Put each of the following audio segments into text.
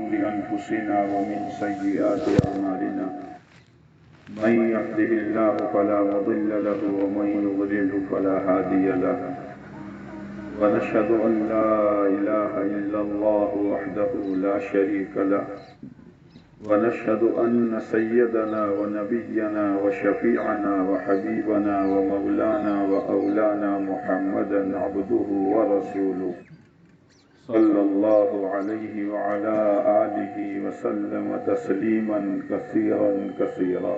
شرور أنفسنا ومن سيئات أعمالنا من يهده الله فلا مضل له ومن يضلل فلا هادي له ونشهد أن لا إله إلا الله وحده لا شريك له ونشهد أن سيدنا ونبينا وشفيعنا وحبيبنا ومولانا وأولانا محمدا عبده ورسوله صلى الله عليه وعلى آله وسلم تسليما كثيرا كثيرا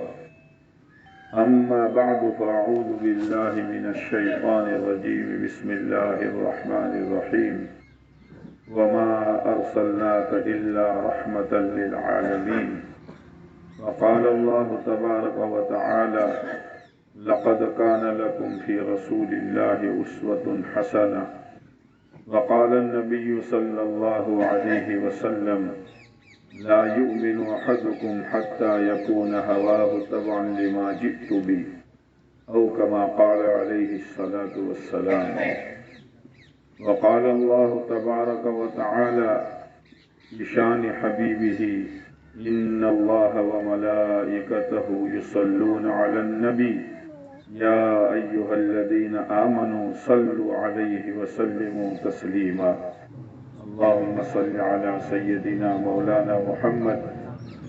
أما بعد فأعوذ بالله من الشيطان الرجيم بسم الله الرحمن الرحيم وما أرسلناك إلا رحمة للعالمين وقال الله تبارك وتعالى لقد كان لكم في رسول الله أسوة حسنة وقال النبي صلى الله عليه وسلم لا يؤمن أحدكم حتى يكون هواه تبعا لما جئت به أو كما قال عليه الصلاة والسلام وقال الله تبارك وتعالى بشان حبيبه إن الله وملائكته يصلون على النبي يا أيها الذين آمنوا صلوا عليه وسلموا تسليما اللهم صل على سيدنا مولانا محمد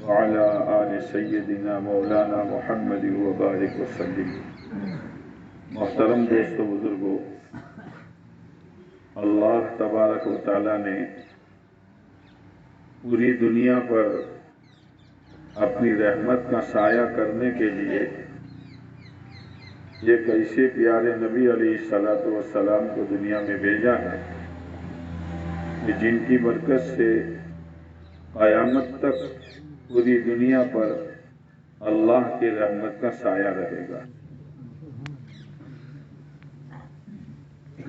وعلى آل سيدنا مولانا محمد وبارك وسلم. محترم دوستو بزرگو، اللہ تبارک و تعالیٰ نے پوری دنیا پر اپنی رحمت کا سایہ کرنے کے لیے ایک ایسے پیارے نبی علیہ السلام کو دنیا میں بھیجا ہے کہ جن کی برکت سے قیامت تک پوری دنیا پر اللہ کی رحمت کا سایہ رہے گا.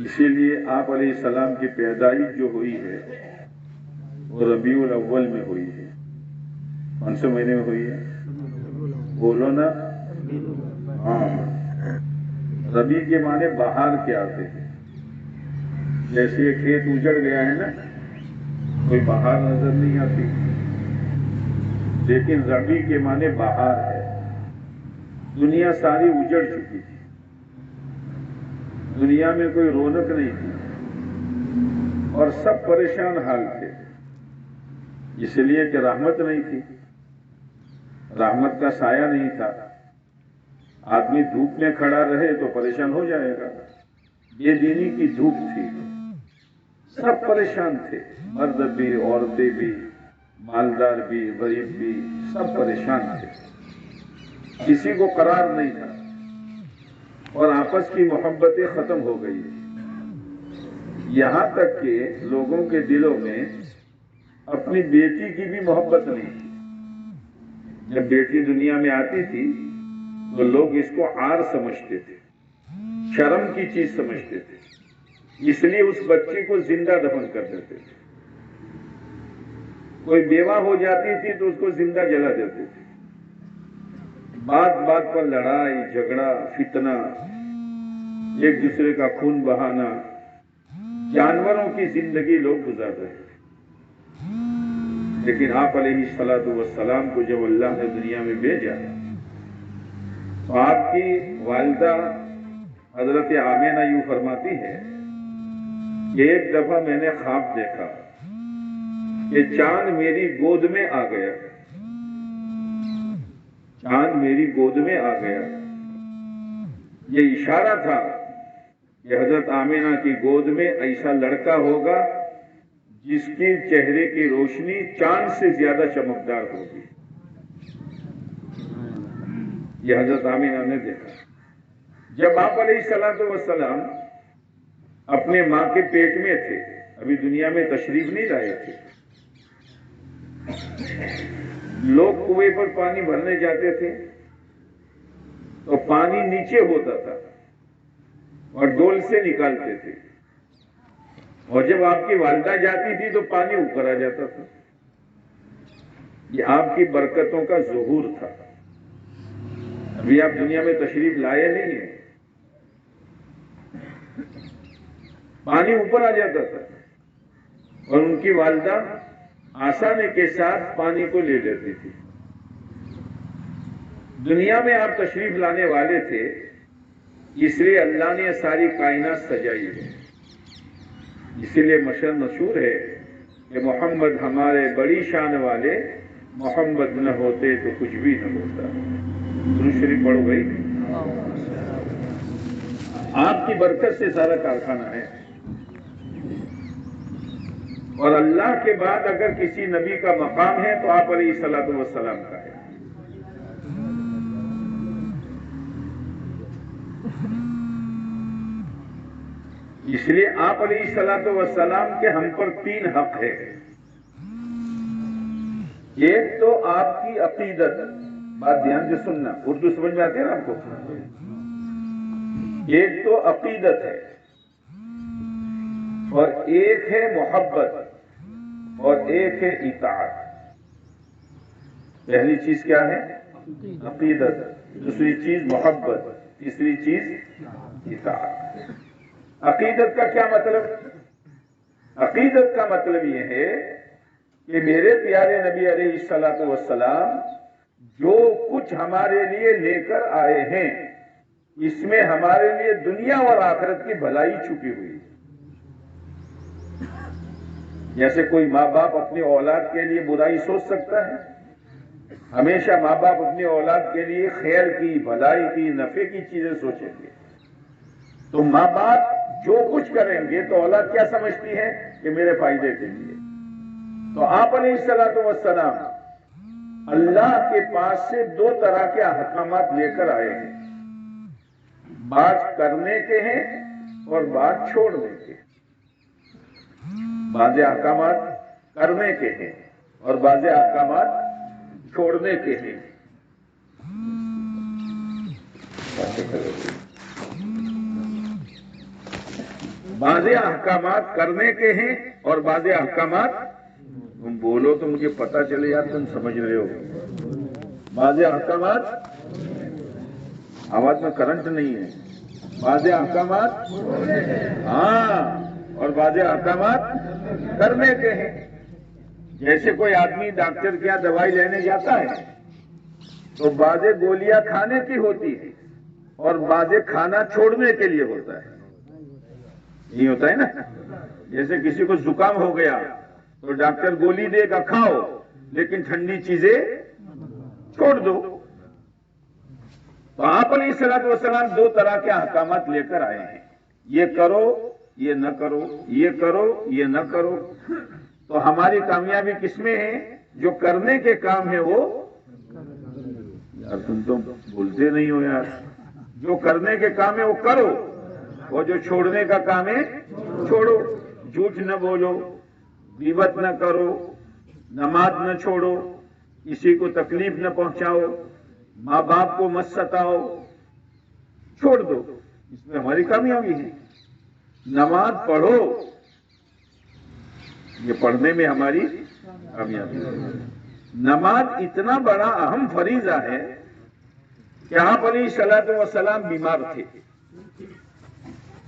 اسی لیے آپ علیہ السلام کی پیدائش جو ہوئی ہے وہ ربیع الاول میں ہوئی ہے. کون سے مہینے میں ہوئی ہے؟ بولو نا. ہاں، ربیع کے معنی بہار کے آتے ہیں. جیسے یہ کھیت اجڑ گیا ہے نا، کوئی بہار نظر نہیں آتی، لیکن ربیع کے معنی بہار ہے. دنیا ساری اجڑ چکی تھی، دنیا میں کوئی رونق نہیں تھی اور سب پریشان حال تھے، اس لیے کہ رحمت نہیں تھی، رحمت کا سایہ نہیں تھا. آدمی دھوپ میں کھڑا رہے تو پریشان ہو جائے گا. بے دینی کی دھوپ تھی، سب پریشان تھے، مرد بھی، عورتیں بھی، مالدار بھی، غریب بھی، سب پریشان تھے. کسی کو قرار نہیں تھا اور آپس کی محبتیں ختم ہو گئی. یہاں تک کہ لوگوں کے دلوں میں اپنی بیٹی کی بھی محبت نہیں تھی. جب بیٹی دنیا میں آتی تھی تو لوگ اس کو عار سمجھتے تھے، شرم کی چیز سمجھتے تھے، اس لیے اس بچے کو زندہ دفن کر دیتے تھے. کوئی بیوہ ہو جاتی تھی تو اس کو زندہ جلا دیتے تھے. بات بات پر لڑائی جھگڑا فتنہ، ایک دوسرے کا خون بہانا، جانوروں کی زندگی لوگ گزار رہے تھے. لیکن آپ علیہ السلام کو جب اللہ نے دنیا میں بھیجا تو آپ کی والدہ حضرت آمینہ یوں فرماتی ہے کہ ایک دفعہ میں نے خواب دیکھا کہ چاند میری گود میں آ گیا. چاند میری گود میں آ گیا. یہ اشارہ تھا کہ حضرت آمینہ کی گود میں ایسا لڑکا ہوگا جس کی چہرے کی روشنی چاند سے زیادہ چمکدار ہوگی. یہ حضرت آمینہ نے دیکھا. جب آپ علیہ السلام اپنے ماں کے پیٹ میں تھے، ابھی دنیا میں تشریف نہیں لائے تھے، لوگ کنویں پر پانی بھرنے جاتے تھے تو پانی نیچے ہوتا تھا اور ڈول سے نکالتے تھے، اور جب آپ کی والدہ جاتی تھی تو پانی اوپر آ جاتا تھا. یہ آپ کی برکتوں کا ظہور تھا. ابھی آپ دنیا میں تشریف لائے نہیں ہیں، پانی اوپر آ جاتا تھا اور ان کی والدہ آسانی کے ساتھ پانی کو لے لیتی تھی۔ دنیا میں آپ تشریف لانے والے تھے، اس لیے اللہ نے ساری کائنات سجائی ہے۔ اسی لیے مشہور ہے کہ محمد ہمارے بڑی شان والے، محمد نہ ہوتے تو کچھ بھی نہ ہوتا۔ درود شریف پڑھو بھائی۔ آپ کی برکت سے سارا کارخانہ ہے، اور اللہ کے بعد اگر کسی نبی کا مقام ہے تو آپ علیہ الصلوۃ والسلام کا ہے۔ اس لیے آپ علیہ الصلوۃ والسلام کے ہم پر 3 حق ہے۔ ایک تو آپ کی عقیدت، بات دھیان سے سننا، اردو سمجھ میں آتی ہے نا آپ کو؟ ایک تو عقیدت ہے، اور ایک ہے محبت، اور ایک ہے اطاعت۔ پہلی چیز کیا ہے؟ عقیدت، دوسری چیز محبت، تیسری چیز اطاعت۔ عقیدت کا کیا مطلب؟ عقیدت کا مطلب یہ ہے کہ میرے پیارے نبی علیہ الصلوۃ والسلام جو کچھ ہمارے لیے لے کر آئے ہیں، اس میں ہمارے لیے دنیا اور آخرت کی بھلائی چھپی ہوئی ہے۔ جیسے کوئی ماں باپ اپنی اولاد کے لیے برائی سوچ سکتا ہے، ہمیشہ ماں باپ اپنی اولاد کے لیے خیر کی، بھلائی کی، نفع کی چیزیں سوچیں گے۔ تو ماں باپ جو کچھ کریں گے تو اولاد کیا سمجھتی ہے کہ میرے فائدے کے لیے۔ تو آپ علیہ الصلوۃ والسلام اللہ کے پاس سے 2 طرح کے احکامات لے کر آئے ہیں، بعض کرنے کے ہیں اور بعض چھوڑنے کے۔ بعض احکامات کرنے کے ہیں اور بعض احکامات چھوڑنے کے ہیں۔ بعض احکامات کرنے کے ہیں اور بعض احکامات، تم بولو تو مجھے پتا چلے یار تم سمجھ رہے ہو۔ بعض احکامات، آواز میں کرنٹ نہیں ہے، بعض احکامات ہاں، اور بعض احکامات کرنے کے ہیں۔ جیسے کوئی آدمی ڈاکٹر کے یہاں دوائی لینے جاتا ہے تو بعض گولیاں کھانے کی ہوتی ہے اور بعض کھانا چھوڑنے کے لیے ہوتا ہے، یہ ہوتا ہے نا۔ جیسے کسی کو زکام ہو گیا تو ڈاکٹر گولی دے گا کھاؤ، لیکن ٹھنڈی چیزیں چھوڑ دو۔ تو آپ علیہ الصلوۃ والسلام 2 طرح کے احکامات لے کر آئے ہیں، یہ کرو یہ نہ کرو، یہ کرو یہ نہ کرو۔ تو ہماری کامیابی کس میں ہے؟ جو کرنے کے کام ہے وہ، یار تم تو بولتے نہیں ہو یار، جو کرنے کے کام ہے وہ کرو، اور جو چھوڑنے کا کام ہے چھوڑو۔ جھوٹ نہ بولو، غیبت نہ کرو، نماز نہ چھوڑو، کسی کو تکلیف نہ پہنچاؤ، ماں باپ کو مت ستاؤ، چھوڑ دو۔ اس میں ہماری کامیابی ہے۔ نماز پڑھو، یہ پڑھنے میں ہماری کامیابی ہے۔ نماز اتنا بڑا اہم فریضہ ہے کہ آپ علیہ الصلوۃ والسلام بیمار تھے۔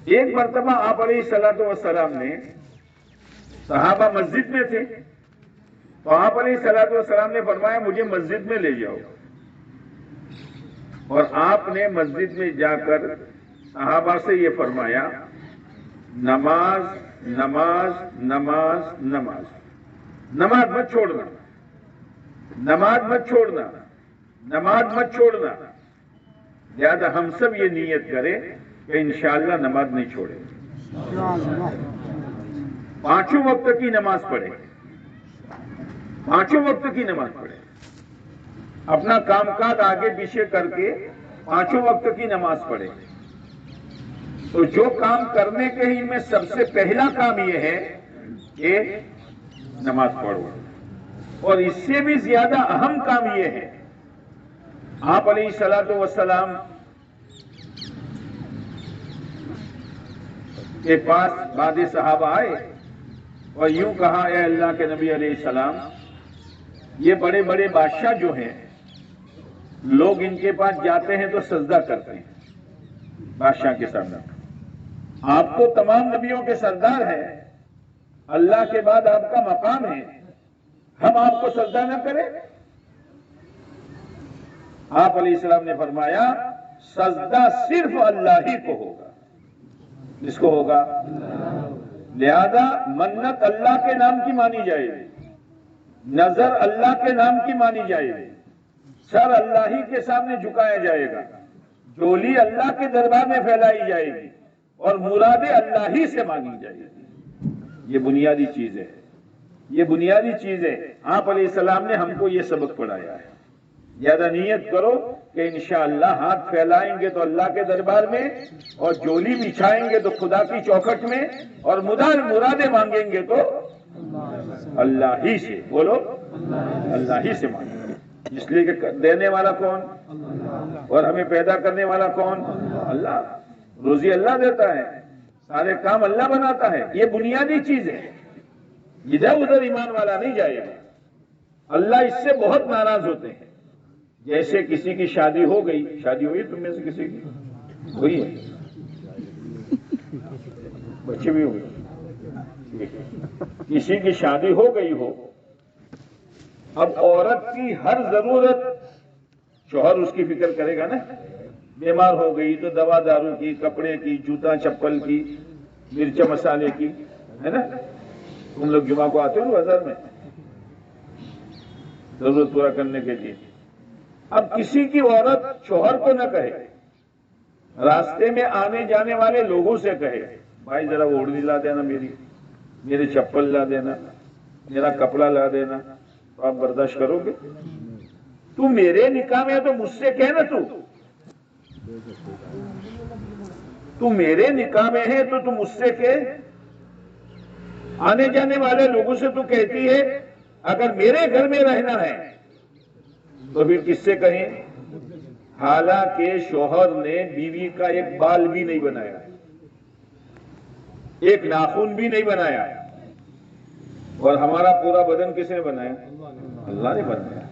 ایک مرتبہ آپ علیہ الصلوۃ والسلام نے، صحابہ مسجد میں تھے تو آپ علیہ الصلوۃ والسلام نے فرمایا مجھے مسجد میں لے جاؤ، اور آپ نے مسجد میں جا کر صحابہ سے یہ فرمایا، نماز نماز نماز نماز، نماز مت چھوڑنا، نماز مت چھوڑنا، نماز مت چھوڑنا۔ لہذا ہم سب یہ نیت کریں کہ انشاءاللہ نماز نہیں چھوڑیں، 5 وقت کی نماز پڑھیں، 5 وقت کی نماز پڑھیں، اپنا کام کاج آگے پیچھے کر کے 5 وقت کی نماز پڑھیں۔ تو جو کام کرنے کے ہی میں سب سے پہلا کام یہ ہے کہ نماز پڑھو، اور اس سے بھی زیادہ اہم کام یہ ہے، آپ علیہ الصلوۃ والسلام کے پاس بعض صحابہ آئے اور یوں کہا، اے اللہ کے نبی علیہ السلام، یہ بڑے بڑے بادشاہ جو ہیں، لوگ ان کے پاس جاتے ہیں تو سجدہ کرتے ہیں بادشاہ کے سامنے۔ آپ تو تمام نبیوں کے سردار ہیں، اللہ کے بعد آپ کا مقام ہے، ہم آپ کو سجدہ نہ کریں؟ آپ علیہ السلام نے فرمایا سجدہ صرف اللہ ہی کو ہوگا. کس کو ہوگا؟ لہذا منت اللہ کے نام کی مانی جائے گی، نظر اللہ کے نام کی مانی جائے گی، سر اللہ ہی کے سامنے جھکایا جائے گا، جولی اللہ کے دربار میں پھیلائی جائے گی اور مرادیں اللہ ہی سے مانگی جائے گی. یہ بنیادی چیز ہے، یہ بنیادی چیز ہے. آپ علیہ السلام نے ہم کو یہ سبق پڑھایا ہے. زیادہ نیت کرو کہ انشاءاللہ ہاتھ پھیلائیں گے تو اللہ کے دربار میں، اور جولی بچھائیں گے تو خدا کی چوکھٹ میں، اور مرادیں مانگیں گے تو اللہ ہی سے. بولو اللہ ہی سے مانگیں گے، اس لیے کہ دینے والا کون اور ہمیں پیدا کرنے والا کون؟ اللہ. روزی اللہ دیتا ہے، سارے کام اللہ بناتا ہے. یہ بنیادی چیز ہے، ادھر ادھر ایمان والا نہیں جائے گا. اللہ اس سے بہت ناراض ہوتے ہیں. جیسے کسی کی شادی ہو گئی، شادی ہوئی تم میں سے کسی کی؟ ہوئی ہے؟ بچے بھی ہو گئے. کسی کی شادی ہو گئی ہو، اب عورت کی ہر ضرورت شوہر اس کی فکر کرے گا نا. بیمار ہو گئی تو دوا دارو کی، کپڑے کی، جوتا چپل کی، مرچ مسالے کی، ہے نا. تم لوگ جمعہ کو آتے ہو بازار میں ضرورت پورا کرنے کے لیے. اب کسی کی عورت شوہر کو نہ کہے، راستے میں آنے جانے والے لوگوں سے کہے بھائی ذرا اوڑھنی لا دینا، میری چپل لا دینا، میرا کپڑا لا دینا. تو آپ برداشت کرو گے؟ تو میرے نکاح میں ہے تو مجھ سے کہنا. تو میرے نکاح میں ہے تو تم مجھ سے کہے. آنے جانے والے لوگوں سے تو کہتی ہے. اگر میرے گھر میں رہنا ہے تو پھر کس سے کہیں؟ حالانکہ شوہر نے بیوی کا ایک بال بھی نہیں بنایا، ایک ناخن بھی نہیں بنایا، اور ہمارا پورا بدن کس نے بنایا؟ اللہ نے بنایا.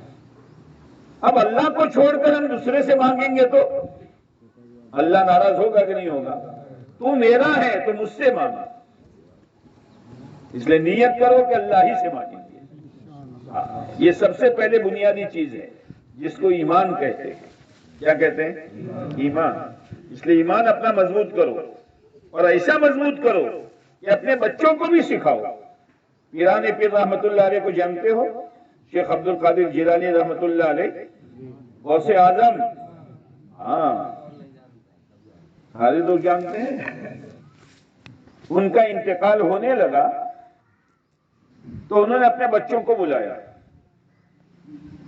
اب اللہ کو چھوڑ کر ہم دوسرے سے مانگیں گے تو اللہ ناراض ہوگا کہ نہیں ہوگا؟ تو میرا ہے تو مجھ سے مانگا. اس لیے نیت کرو کہ اللہ ہی سے مانگیں گے. یہ سب سے پہلے بنیادی چیز ہے جس کو ایمان کہتے ہیں. کیا کہتے ہیں؟ ایمان. اس لیے ایمان اپنا مضبوط کرو، اور ایسا مضبوط کرو کہ اپنے بچوں کو بھی سکھاؤ. پیران پیر رحمت اللہ علیہ کو جانتے ہو؟ شیخ عبد القادر جیلانی رحمت اللہ علیہ، غوث اعظم. ہاں سارے لوگ جانتے ہیں. ان کا انتقال ہونے لگا تو انہوں نے اپنے بچوں کو بلایا.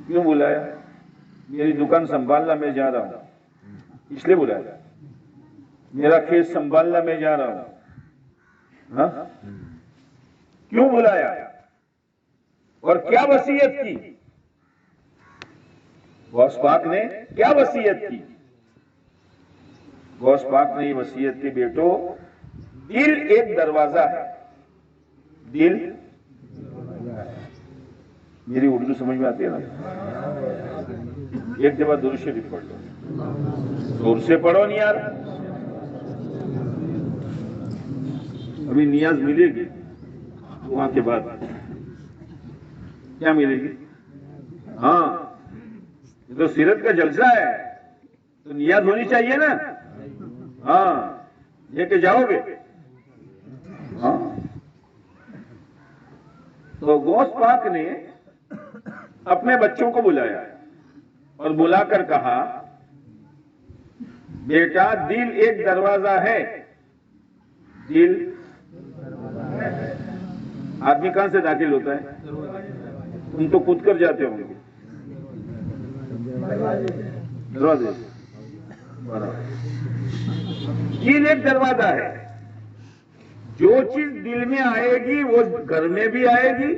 کیوں بلایا؟ میری دکان سنبھالنا میں جا رہا ہوں، اس لیے بلایا. میرا کھیت سنبھالنا میں جا رہا ہوں. ہاں کیوں بلایا اور کیا وصیت کی؟ غوث پاک نے کیا وصیت کی؟ غوث پاک نے یہ وصیت کی بیٹو دل ایک دروازہ ہے. دل، میری اردو سمجھ میں آتی ہے نا؟ ایک دفعہ درود شریف پڑھ لو، زور سے پڑھو نہیں یار. ابھی نیاز ملے گی وہاں کے بعد. کیا ملے گی؟ ہاں یہ تو سیرت کا جلسہ ہے تو نیاز ہونی چاہیے نا. ہاں لے کے جاؤ گے. ہاں تو غوث پاک نے اپنے بچوں کو بلایا اور بلا کر کہا بیٹا دل ایک دروازہ ہے. دل آدمی کہاں سے داخل ہوتا ہے؟ تم تو کود کر جاتے ہوں گے دروازے. دل ایک دروازہ ہے، جو چیز دل میں آئے گی وہ گھر میں بھی آئے گی،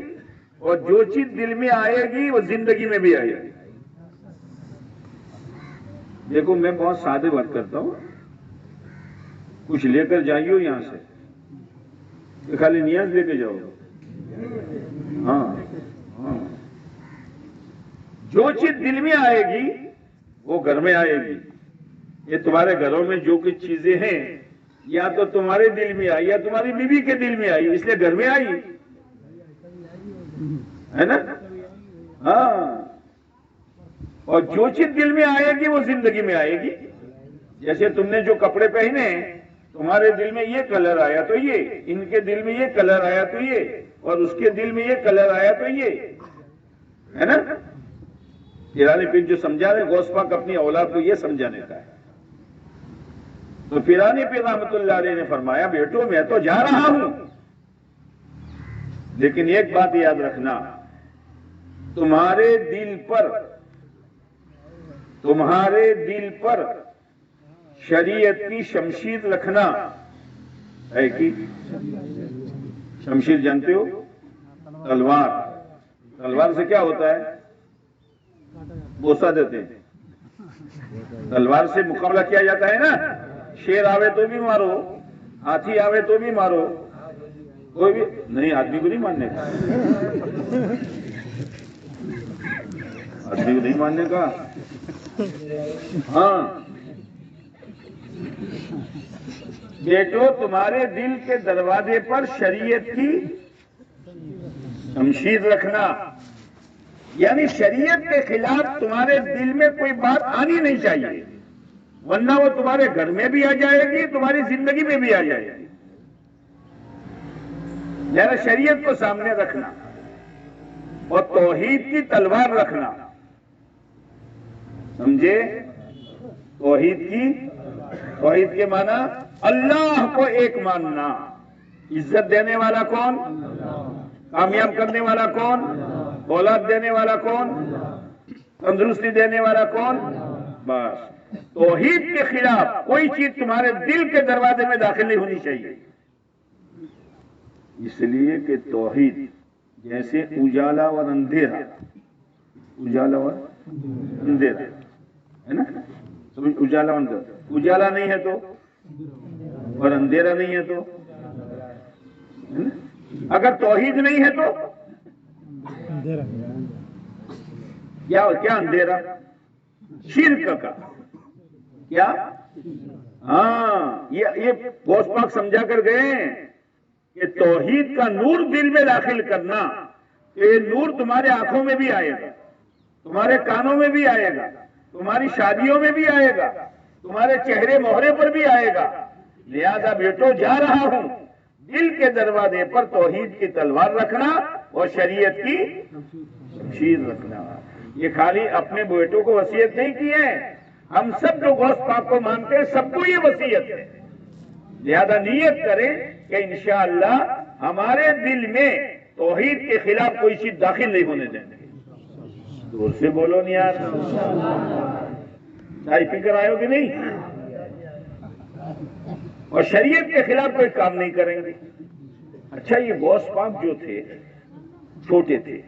اور جو چیز دل میں آئے گی وہ زندگی میں بھی آئے گی. دیکھو میں بہت سادے بات کرتا ہوں، کچھ لے کر جائیے یہاں سے کہ خالی نیاز لے کے جاؤ. ہاں ہاں جو چیز دل میں آئے گی وہ گھر میں آئے گی. یہ تمہارے گھروں میں جو کچھ چیزیں ہیں یا تو تمہارے دل میں آئی یا تمہاری بیوی کے دل میں آئی، اس لیے گھر میں آئی ہے نا. ہاں، اور جو چیز دل میں آئے گی وہ زندگی میں آئے گی. جیسے تم نے جو کپڑے پہنے، تمہارے دل میں یہ کلر آیا تو یہ، ان کے دل میں یہ کلر آیا تو یہ، اور اس کے دل میں یہ کلر آیا تو یہ ہے نا. پیرانے پیر جو سمجھا رہے غوث پاک اپنی اولاد کو یہ سمجھانے کا ہے. تو پیرانے پیر رحمت اللہ علیہ نے فرمایا بیٹو میں تو جا رہا ہوں، لیکن ایک بات یاد رکھنا، تمہارے دل پر شریعت کی شمشیر رکھنا ہے. کہ شمشیر جانتے ہو؟ تلوار. تلوار سے کیا ہوتا ہے؟ بوسہ دیتے ہیں. تلوار سے مقابلہ کیا جاتا ہے نا. شیر آوے تو بھی مارو، ہاتھی آوے تو بھی مارو، کوئی بھی نہیں. آدمی کو نہیں ماننے کا، آدمی کو نہیں ماننے کا. ہاں بیٹو تمہارے دل کے دروازے پر شریعت کی شمشیر رکھنا، یعنی شریعت کے خلاف تمہارے دل میں کوئی بات آنی نہیں چاہیے، ورنہ وہ تمہارے گھر میں بھی آ جائے گی، تمہاری زندگی میں بھی آ جائے گی. یعنی شریعت کو سامنے رکھنا اور توحید کی تلوار رکھنا. سمجھے؟ توحید کے معنی اللہ کو ایک ماننا. عزت دینے والا کون؟ کامیاب کرنے والا کون؟ اولاد دینے والا کون؟ تندرستی دینے والا کون؟ بس توحید کے خلاف کوئی چیز تمہارے دل کے دروازے میں داخل نہیں ہونی چاہیے. اس لیے کہ توحید جیسے اجالا اور اندھیرا، اجالا اور اندھیرا ہے نا. اجالا اور اندھیرا، اجالا نہیں ہے تو اور اندھیرا نہیں ہے تو، اگر توحید نہیں ہے تو کیا اندھیرا؟ شرک کا. کیا؟ ہاں یہ غوث پاک سمجھا کر گئے کہ توحید کا نور دل میں داخل کرنا، یہ نور تمہارے آنکھوں میں بھی آئے گا، تمہارے کانوں میں بھی آئے گا، تمہاری شادیوں میں بھی آئے گا، تمہارے چہرے مہرے پر بھی آئے گا. لہذا بیٹو جا رہا ہوں، دل کے دروازے پر توحید کی تلوار رکھنا اور شریعت کی شمشیر رکھنا. یہ خالی اپنے بیٹوں کو وصیت نہیں کی ہے، ہم سب جو غوث پاک کو مانتے ہیں سب کو یہ وصیت ہے. لہذا نیت کریں کہ انشاءاللہ ہمارے دل میں توحید کے خلاف کوئی چیز داخل نہیں ہونے دیں گے. دور سے بولو نہیں یار. چائے پی کر آئے ہو کہ نہیں؟ اور شریعت کے خلاف کوئی کام نہیں کریں گے. اچھا یہ غوث پاک جو تھے چھوٹے تھے،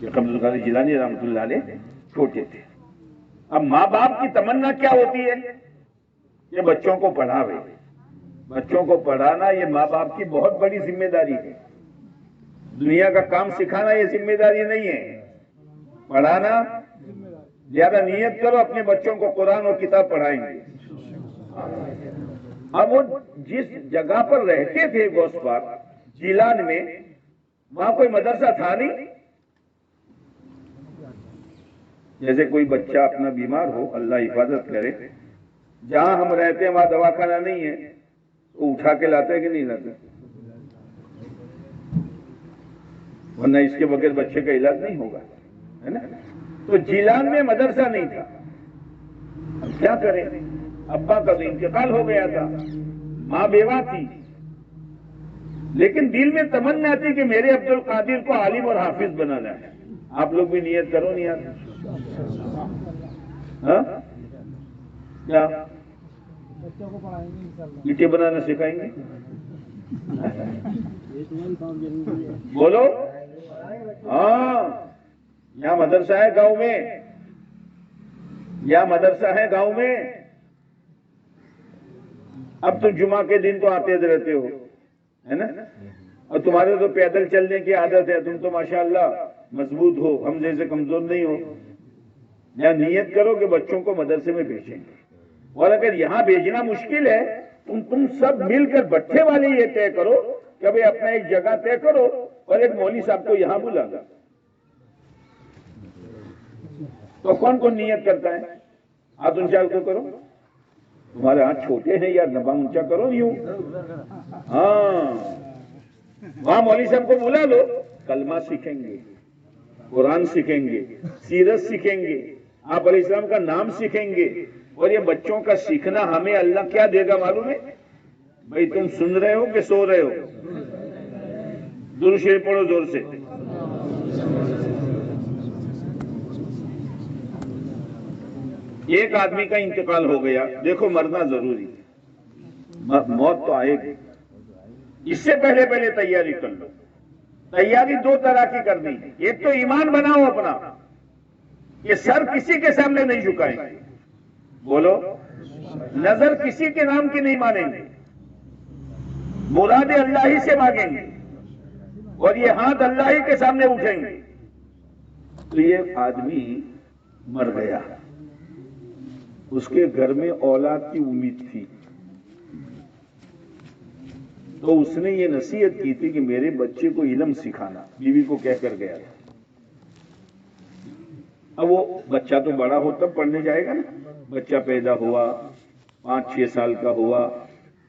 شیخ عبد القادر جیلانی رحمۃ اللہ علیہ چھوٹے تھے. اب ماں باپ کی تمنا کیا ہوتی ہے؟ یہ بچوں کو پڑھاوے. بچوں کو پڑھانا یہ ماں باپ کی بہت بڑی ذمہ داری ہے. دنیا کا کام سکھانا یہ ذمہ داری نہیں ہے، پڑھانا. زیادہ نیت کرو اپنے بچوں کو قرآن اور کتاب پڑھائیں گے. اب وہ جس جگہ پر رہتے تھے غوث پاک جیلان میں، وہاں کوئی مدرسہ تھا نہیں. جیسے کوئی بچہ اپنا بیمار ہو، اللہ حفاظت کرے، جہاں ہم رہتے ہیں وہاں دواخانہ نہیں ہے، تو اٹھا کے لاتے ہیں کہ نہیں لاتے؟ ورنہ اس کے بغیر بچے کا علاج نہیں ہوگا، ہے نا. تو جیلان میں مدرسہ نہیں تھا. اب کیا کریں؟ ابا کا تو انتقال ہو گیا تھا، ماں بیوہ تھی، لیکن دل میں تمنا تھی کہ میرے عبد القادر کو عالم اور حافظ بنانا ہے. آپ لوگ بھی نیت کرو نہیں یار. ہاں کیا اینٹیں بنانا سکھائیں گے؟ بولو. ہاں یہاں مدرسہ ہے گاؤں میں، یہاں مدرسہ ہے گاؤں میں. اب تم جمعہ کے دن تو آتے رہتے ہو، ہے نا، اور تمہارے تو پیدل چلنے کی عادت ہے، تم تو ماشاءاللہ مضبوط ہو، ہم جیسے کمزور نہیں ہو. یا نیت کرو کہ بچوں کو مدرسے میں بھیجیں گے. اور اگر یہاں بھیجنا مشکل ہے تم سب مل کر بٹھے والے یہ طے کرو کہ بھئی اپنا ایک جگہ طے کرو اور ایک مولوی صاحب کو یہاں بلا. تو کون کون نیت کرتا ہے؟ ہاتھ اونچا تو کرو، تمہارے ہاتھ چھوٹے ہیں یار، نبا اونچا کرو یوں. ہاں وہاں مولوی صاحب کو بلا لو، کلمہ سیکھیں گے، قرآن سیکھیں گے، سیرت سیکھیں گے، آپ علیہ السلام کا نام سیکھیں گے. اور یہ بچوں کا سیکھنا ہمیں اللہ کیا دے گا معلوم ہے؟ بھائی تم سن رہے ہو کہ سو رہے ہو؟ درود شریف پڑھو زور سے. ایک آدمی کا انتقال ہو گیا، دیکھو مرنا ضروری ہے، موت تو آئے گی، اس سے پہلے تیاری کر لو. تیاری دو طرح کی کرنی ہے، ایک تو ایمان بناؤ اپنا، یہ سر کسی کے سامنے نہیں جھکائیں گے، بولو نظر کسی کے نام کی نہیں مانیں گے، مراد اللہ ہی سے مانگیں گے، اور یہ ہاتھ اللہ ہی کے سامنے اٹھیں گے. تو یہ آدمی مر گیا، اس کے گھر میں اولاد کی امید تھی، تو اس نے یہ نصیحت کی تھی کہ میرے بچے کو علم سکھانا، بیوی کو کہہ کر گیا تھا. اب وہ بچہ تو بڑا ہو تب پڑھنے جائے گا نا. بچہ پیدا ہوا، 5-6 سال کا ہوا،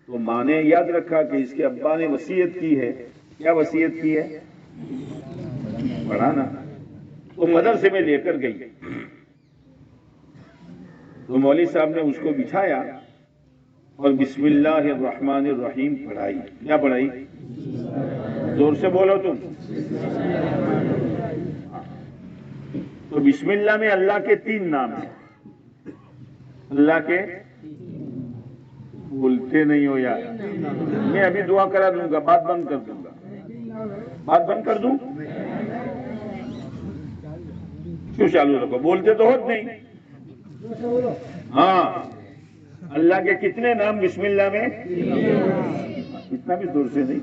تو ماں نے یاد رکھا کہ اس کے ابا نے وصیت کی ہے. کیا وصیت کی ہے؟ پڑھانا. تو مدرسے میں لے کر گئی، تو مولوی صاحب نے اس کو بٹھایا اور بسم اللہ الرحمن الرحیم پڑھائی. کیا پڑھائی؟ زور سے بولو تم. تو بسم اللہ میں اللہ کے 3 نام ہیں. اللہ کے بولتے نہیں ہو یار، میں ابھی دعا کرا دوں گا، بات بند کر دوں گا. بات بند کر دوں؟ کیوں چالو رکھو؟ بولتے تو ہوت نہیں. ہاں اللہ کے کتنے نام بسم اللہ میں؟ اتنا بھی دور سے نہیں،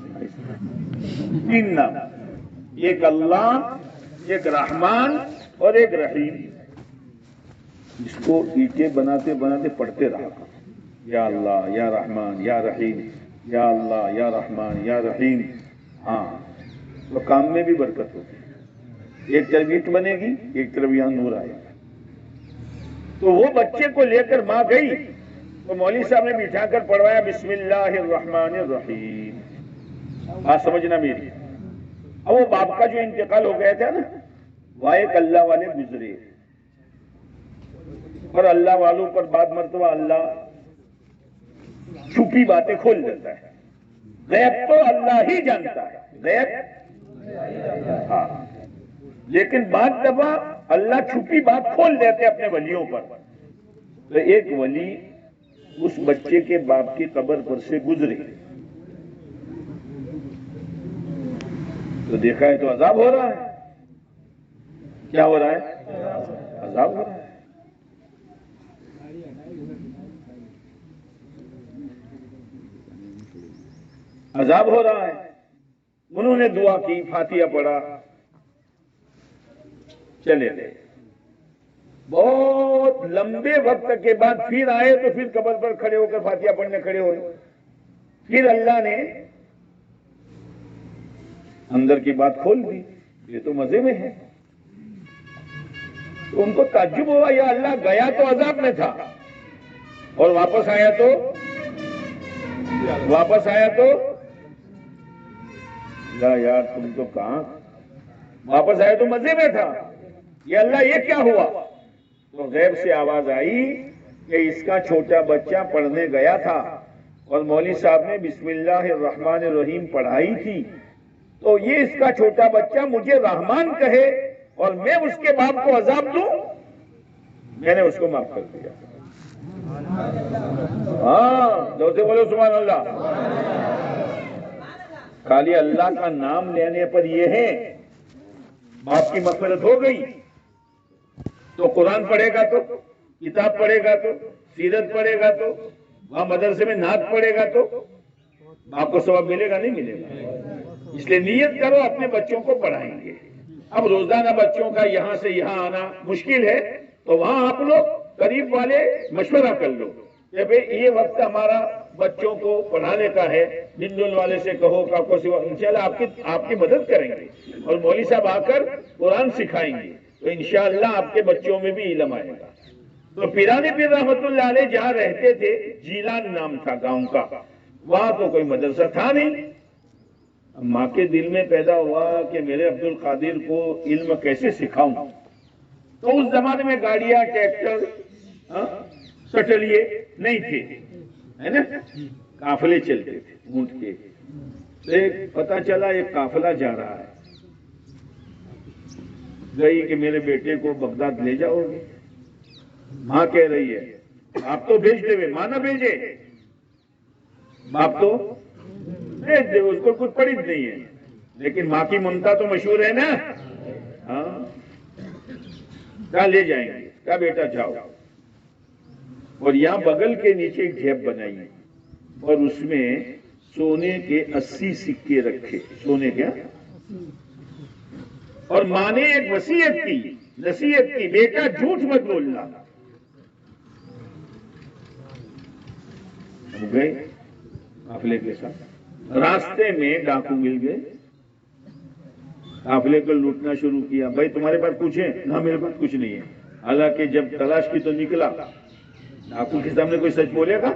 3 نام. ایک اللہ، ایک رحمان اور ایک رحیم. اس کو اینٹیں بناتے بناتے پڑھتے رہا، یا اللہ یا رحمان یا رحیم، یا اللہ یا رحمان یا رحیم. ہاں تو کام میں بھی برکت ہوگی، ایک طرف اینٹ بنے گی، ایک طرف یہاں نور آئے گا. تو وہ بچے کو لے کر ماں گئی، تو مولوی صاحب نے بٹھا کر پڑھوایا بسم اللہ الرحمن الرحیم. بات سمجھنا میری. اب وہ باپ کا جو انتقال ہو گیا تھا نا، وہ ایک اللہ والے گزرے، اور اللہ والوں پر بعد مرتبہ اللہ چھپی باتیں کھول دیتا ہے. غیب تو اللہ ہی جانتا ہے، غیب ہاں، لیکن بعض دفعہ اللہ چھپی بات کھول دیتے اپنے ولیوں پر. تو ایک ولی اس بچے کے باپ کی قبر پر سے گزرے، تو دیکھا ہے تو عذاب ہو رہا ہے. کیا ہو رہا ہے؟ عذاب ہو رہا ہے. عذاب ہو رہا ہے. انہوں نے دعا کی، فاتحہ پڑھا، چلے گئے. بہت لمبے وقت کے بعد پھر آئے، تو پھر قبر پر کھڑے ہو کر فاتحہ پڑھنے کھڑے ہوئے. پھر اللہ نے اندر کی بات کھول دی، یہ تو مزے میں ہے. تو ان کو تعجب ہوا، یا اللہ گیا تو عذاب میں تھا اور واپس آیا تو یار تم تو کہاں، واپس آیا تو مزے میں تھا، یا اللہ یہ کیا ہوا؟ تو غیب سے آواز آئی کہ اس کا چھوٹا بچہ پڑھنے گیا تھا اور مولوی صاحب نے بسم اللہ الرحمن الرحیم پڑھائی تھی، تو یہ اس کا چھوٹا بچہ مجھے رحمان کہے اور میں اس کے باپ کو عذاب دوں، میں نے اس کو معاف کر دیا. ہاں جو سے بولو سبحان اللہ. خالی اللہ کا نام لینے پر یہ ہے باپ کی مغفرت ہو گئی. تو قرآن پڑھے گا تو، کتاب پڑھے گا تو، سیرت پڑھے گا تو، وہاں مدرسے میں نعت پڑھے گا تو آپ کو ثواب ملے گا؟ نہیں ملے گا. اس لیے نیت کرو اپنے بچوں کو پڑھائیں گے. اب روزانہ بچوں کا یہاں سے یہاں آنا مشکل ہے، تو وہاں آپ لوگ قریب والے مشورہ کر لو کہ بھئی یہ وقت ہمارا بچوں کو پڑھانے کا ہے، ہندول والے سے کہو، انشاءاللہ آپ کی مدد کریں گے، اور مولوی صاحب آ کر قرآن سکھائیں گے. تو تو انشاءاللہ آپ کے بچوں میں بھی علم آئے گا۔ تو پیرانے پیر رحمت اللہ علیہ جہاں رہتے تھے، جیلان نام تھا گاؤں کا، وہاں تو کوئی مدرسہ تھا نہیں۔ ماں کے دل میں پیدا ہوا کہ میرے عبد القادر کو علم کیسے سکھاؤں۔ تو اس زمانے میں گاڑیاں، ٹریکٹر، سٹلیے نہیں تھے، ہے نا، قافلے چلتے تھے اونٹ کے۔ ایک پتہ چلا ایک قافلہ جا رہا ہے، گئی کہ میرے بیٹے کو بغداد لے جاؤ گے؟ ماں کہہ رہی ہے آپ تو بھیج دے، ماں نہ بھیجے، باپ تو بھیج دے، اس کو کچھ پڑھت نہیں ہے، لیکن ماں کی ممتا تو مشہور ہے نا۔ ہاں، کہا لے جائیں گے، کہا بیٹا جاؤ۔ اور یہاں بغل کے نیچے ایک جیب بنائی اور اس میں سونے کے 80 سکے رکھے، سونے کے، اور ماں نے ایک نصیحت کی، بیٹا جھوٹ مت بولنا۔ گئے قافلے کے ساتھ، راستے میں ڈاکو مل گئے، قافلے کو لوٹنا شروع کیا۔ بھائی تمہارے پاس کچھ ہے؟ نہ میرے پاس کچھ نہیں ہے۔ حالانکہ جب تلاش کی تو نکلا، ڈاکو کے سامنے کوئی سچ بولے گا؟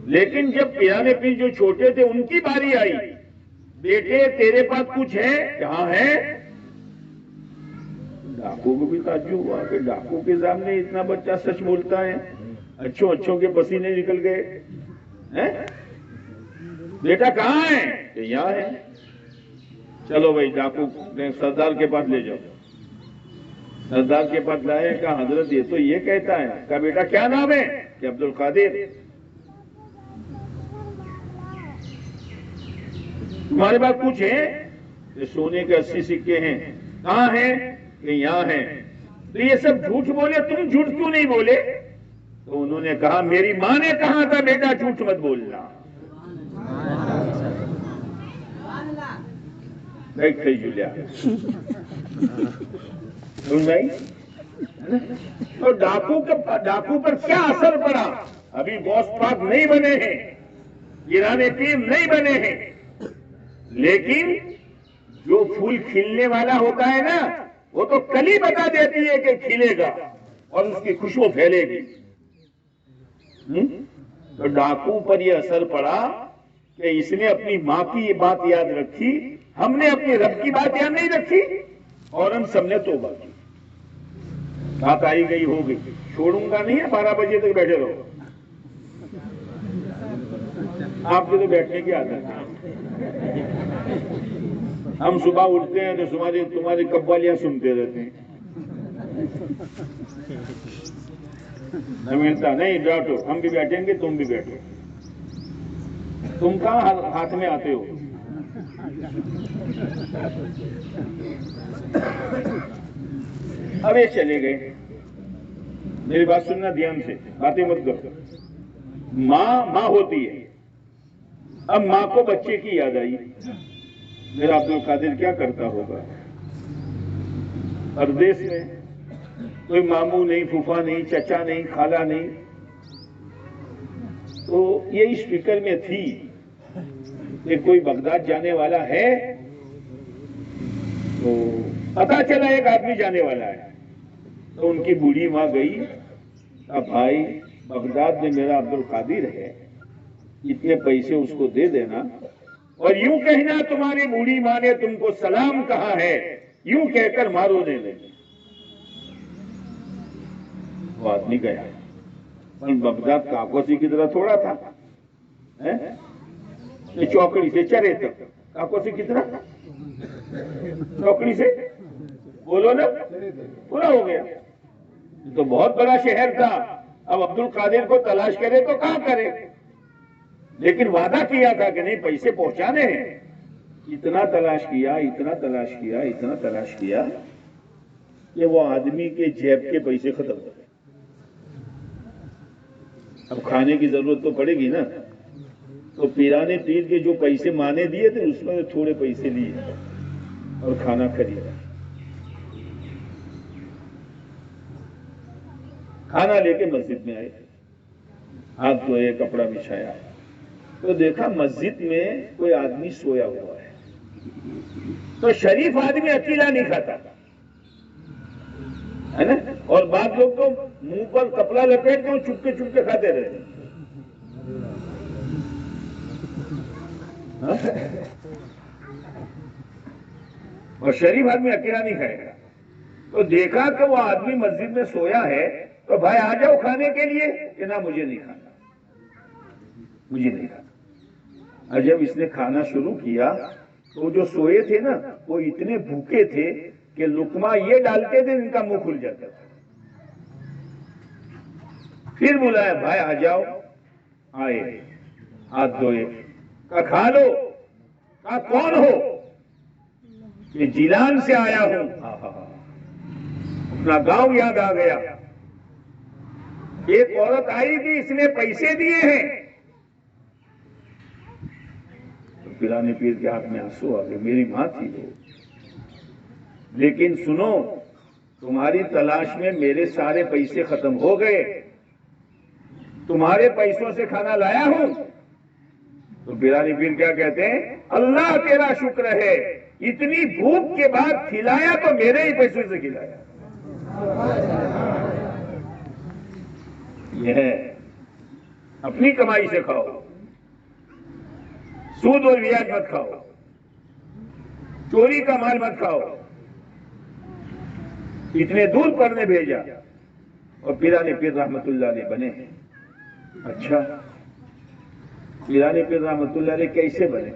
لیکن جب پیرانے پیر جو چھوٹے تھے ان کی باری آئی، بیٹے تیرے پاس کچھ ہے؟ کہاں ہے؟ ڈاکو کو بھی تعجب ہوا کہ ڈاکو کے سامنے اتنا بچہ سچ بولتا ہے، اچھوں کے پسینے نکل گئے۔ بیٹا کہاں ہے؟ کہ یہاں ہے۔ چلو بھائی ڈاکو سردار کے پاس لے جاؤ۔ سردار کے پاس لائے، کہا حضرت یہ تو یہ کہتا ہے۔ کہا بیٹا کیا نام ہے؟ کہ عبد القادر۔ تمہارے پاس کچھ ہے؟ کہ سونے کے 80 سکے ہیں۔ کہاں ہیں؟ کہ یہاں ہیں۔ تو یہ سب جھوٹ بولے، تم جھوٹ کیوں نہیں بولے؟ تو انہوں نے کہا میری ماں نے کہا تھا بیٹا جھوٹ مت بولنا۔ جولیا تو ڈاکو پر کیا اثر پڑا؟ ابھی غوث پاک نہیں بنے ہیں، پیرانے پیر نہیں بنے ہیں، لیکن جو پھول کھلنے والا ہوتا ہے نا، وہ تو کلی بتا دیتی ہے کہ کھلے گا اور اس کی خوشبو پھیلے گی۔ تو ڈاکو پر یہ اثر پڑا کہ اس نے اپنی ماں کی یہ بات یاد رکھی، ہم نے اپنی رب کی بات یاد نہیں رکھی، اور ہم سب نے توبہ کی۔ بات آئی گئی ہو گئی، چھوڑوں گا نہیں ہے، 12 بجے تک بیٹھے رہو۔ آپ کے تو بیٹھنے کی عادت ہے، ہم صبح اٹھتے ہیں تو تمہاری قوالیاں سنتے رہتے ہیں۔ ملتا نہیں، بیٹھو، ہم بھی بیٹھیں گے، تم بھی بیٹھو۔ تم کہاں ہاتھ میں آتے ہو؟ اب یہ چلے گئے، میری بات سننا دھیان سے، باتیں مت کرو۔ ماں ہوتی ہے، اب ماں کو بچے کی یاد آئی، میرا عبد القادر کیا کرتا ہوگا؟ پردیس میں کوئی ماموں نہیں، پھوپھا نہیں، چچا نہیں، خالہ نہیں، تو یہ اس فکر میں تھی کہ کوئی بغداد جانے والا ہے۔ تو پتا چلا ایک آدمی جانے والا ہے، تو ان کی بوڑھی ماں گئی، اب بھائی بغداد میں میرا عبد القادر ہے، اتنے پیسے اس کو دے دینا، اور یوں کہنا تمہاری بوڑھی ماں نے تم کو سلام کہا ہے، یوں کہہ کر مارو دے دیں۔ وہ آدمی گیا، اور بغداد کاکوسی کی طرح تھوڑا تھا، چوکڑی سے چرے تک، کاکوسی کی طرح چوکڑی سے، بولو نا، پورا ہو گیا۔ تو بہت بڑا شہر تھا، اب عبد القادر کو تلاش کرے تو کہاں کرے، لیکن وعدہ کیا تھا کہ نہیں پیسے پہنچانے ہیں۔ اتنا تلاش کیا، اتنا تلاش کیا، اتنا تلاش کیا کہ وہ آدمی کے جیب کے پیسے ختم ہو گئے۔ اب کھانے کی ضرورت تو پڑے گی نا، تو پیرانے پیر کے جو پیسے مانے دیے تھے اس میں تھوڑے پیسے لیے اور کھانا خریدا۔ کھانا لے کے مسجد میں آئے، ہاتھ دھوئے، کپڑا بچھایا، تو دیکھا مسجد میں کوئی آدمی سویا ہوا ہے۔ تو شریف آدمی اکیلا نہیں کھاتا، ہے نا. اور بعض لوگ تو منہ پر کپڑا لپیٹ کے چپ کے کھاتے رہتے ہیں. اور شریف آدمی اکیلا نہیں کھائے گا. تو دیکھا کہ وہ آدمی مسجد میں سویا ہے تو بھائی آ جاؤ کھانے کے لیے. کہ نہ مجھے نہیں کھانا، مجھے نہیں کھانا. اور جب اس نے کھانا شروع کیا تو جو سوئے تھے نا وہ اتنے بھوکے تھے کہ لقمہ یہ ڈالتے تھے ان کا منہ کھل جاتا تھا. پھر بلایا بھائی آ جاؤ. آئے، ہاتھ دھوئے، کہا کھا لو. کہا کون ہو؟ کہ جیلان سے آیا ہوں. اپنا گاؤں یاد آ گیا. ایک عورت آئی تھی، اس نے پیسے دیے ہیں. تو پیرانے پیر کے ہاتھ میں آنسو آ گئے. میری ماں تھی وہ، لیکن سنو تمہاری تلاش میں میرے سارے پیسے ختم ہو گئے، تمہارے پیسوں سے کھانا لایا ہوں. تو پیرانے پیر کیا کہتے ہیں؟ اللہ تیرا شکر ہے، اتنی بھوک کے بعد کھلایا تو میرے ہی پیسوں سے کھلایا. یہ ہے اپنی کمائی سے کھاؤ، سود اور بیاج مت کھاؤ، چوری کا مال مت کھاؤ. اتنے دور پڑھنے بھیجا اور پیرانے پیر رحمت اللہ علیہ بنے. اچھا، پیرانے پیر رحمت اللہ علیہ کیسے بنے؟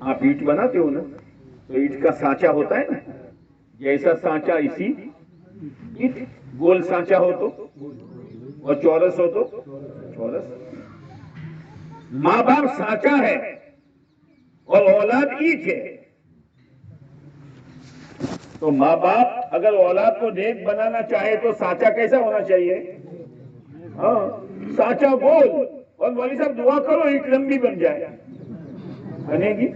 آپ اینٹ بناتے ہو نا، تو اینٹ کا سانچا ہوتا ہے نا، جیسا سانچا اسی اینٹ. گول سانچا ہو تو اور چورس ہو تو چورس. ماں باپ سانچا ہے اور اولاد اینٹ ہے. تو ماں باپ اگر اولاد کو نیک بنانا چاہے تو سانچا کیسا ہونا چاہیے؟ ہاں، سانچا گول. اور مولوی صاحب دعا کرو اینٹ لمبی بن جائے. بنے گی؟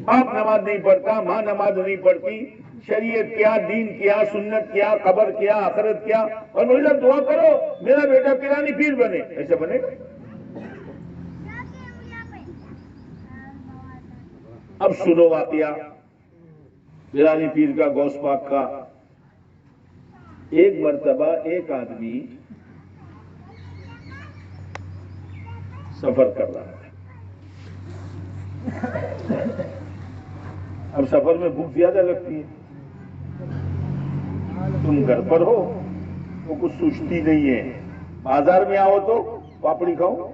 باپ نماز نہیں پڑھتا، ماں نماز نہیں پڑھتی، شریعت کیا، دین کیا، سنت کیا، قبر کیا، آخرت کیا، اور مولوی صاحب دعا کرو میرا بیٹا پیرانی پیر بنے. ایسا بنے گا؟ اب سنو واقعہ پیرانی پیر کا، غوث پاک کا. ایک مرتبہ ایک آدمی سفر کر رہا ہے. اب سفر میں بھوک زیادہ لگتی ہے. تم گھر پر ہو تو کچھ سوچتی نہیں ہے، بازار میں آؤ تو پاپڑی کھاؤ،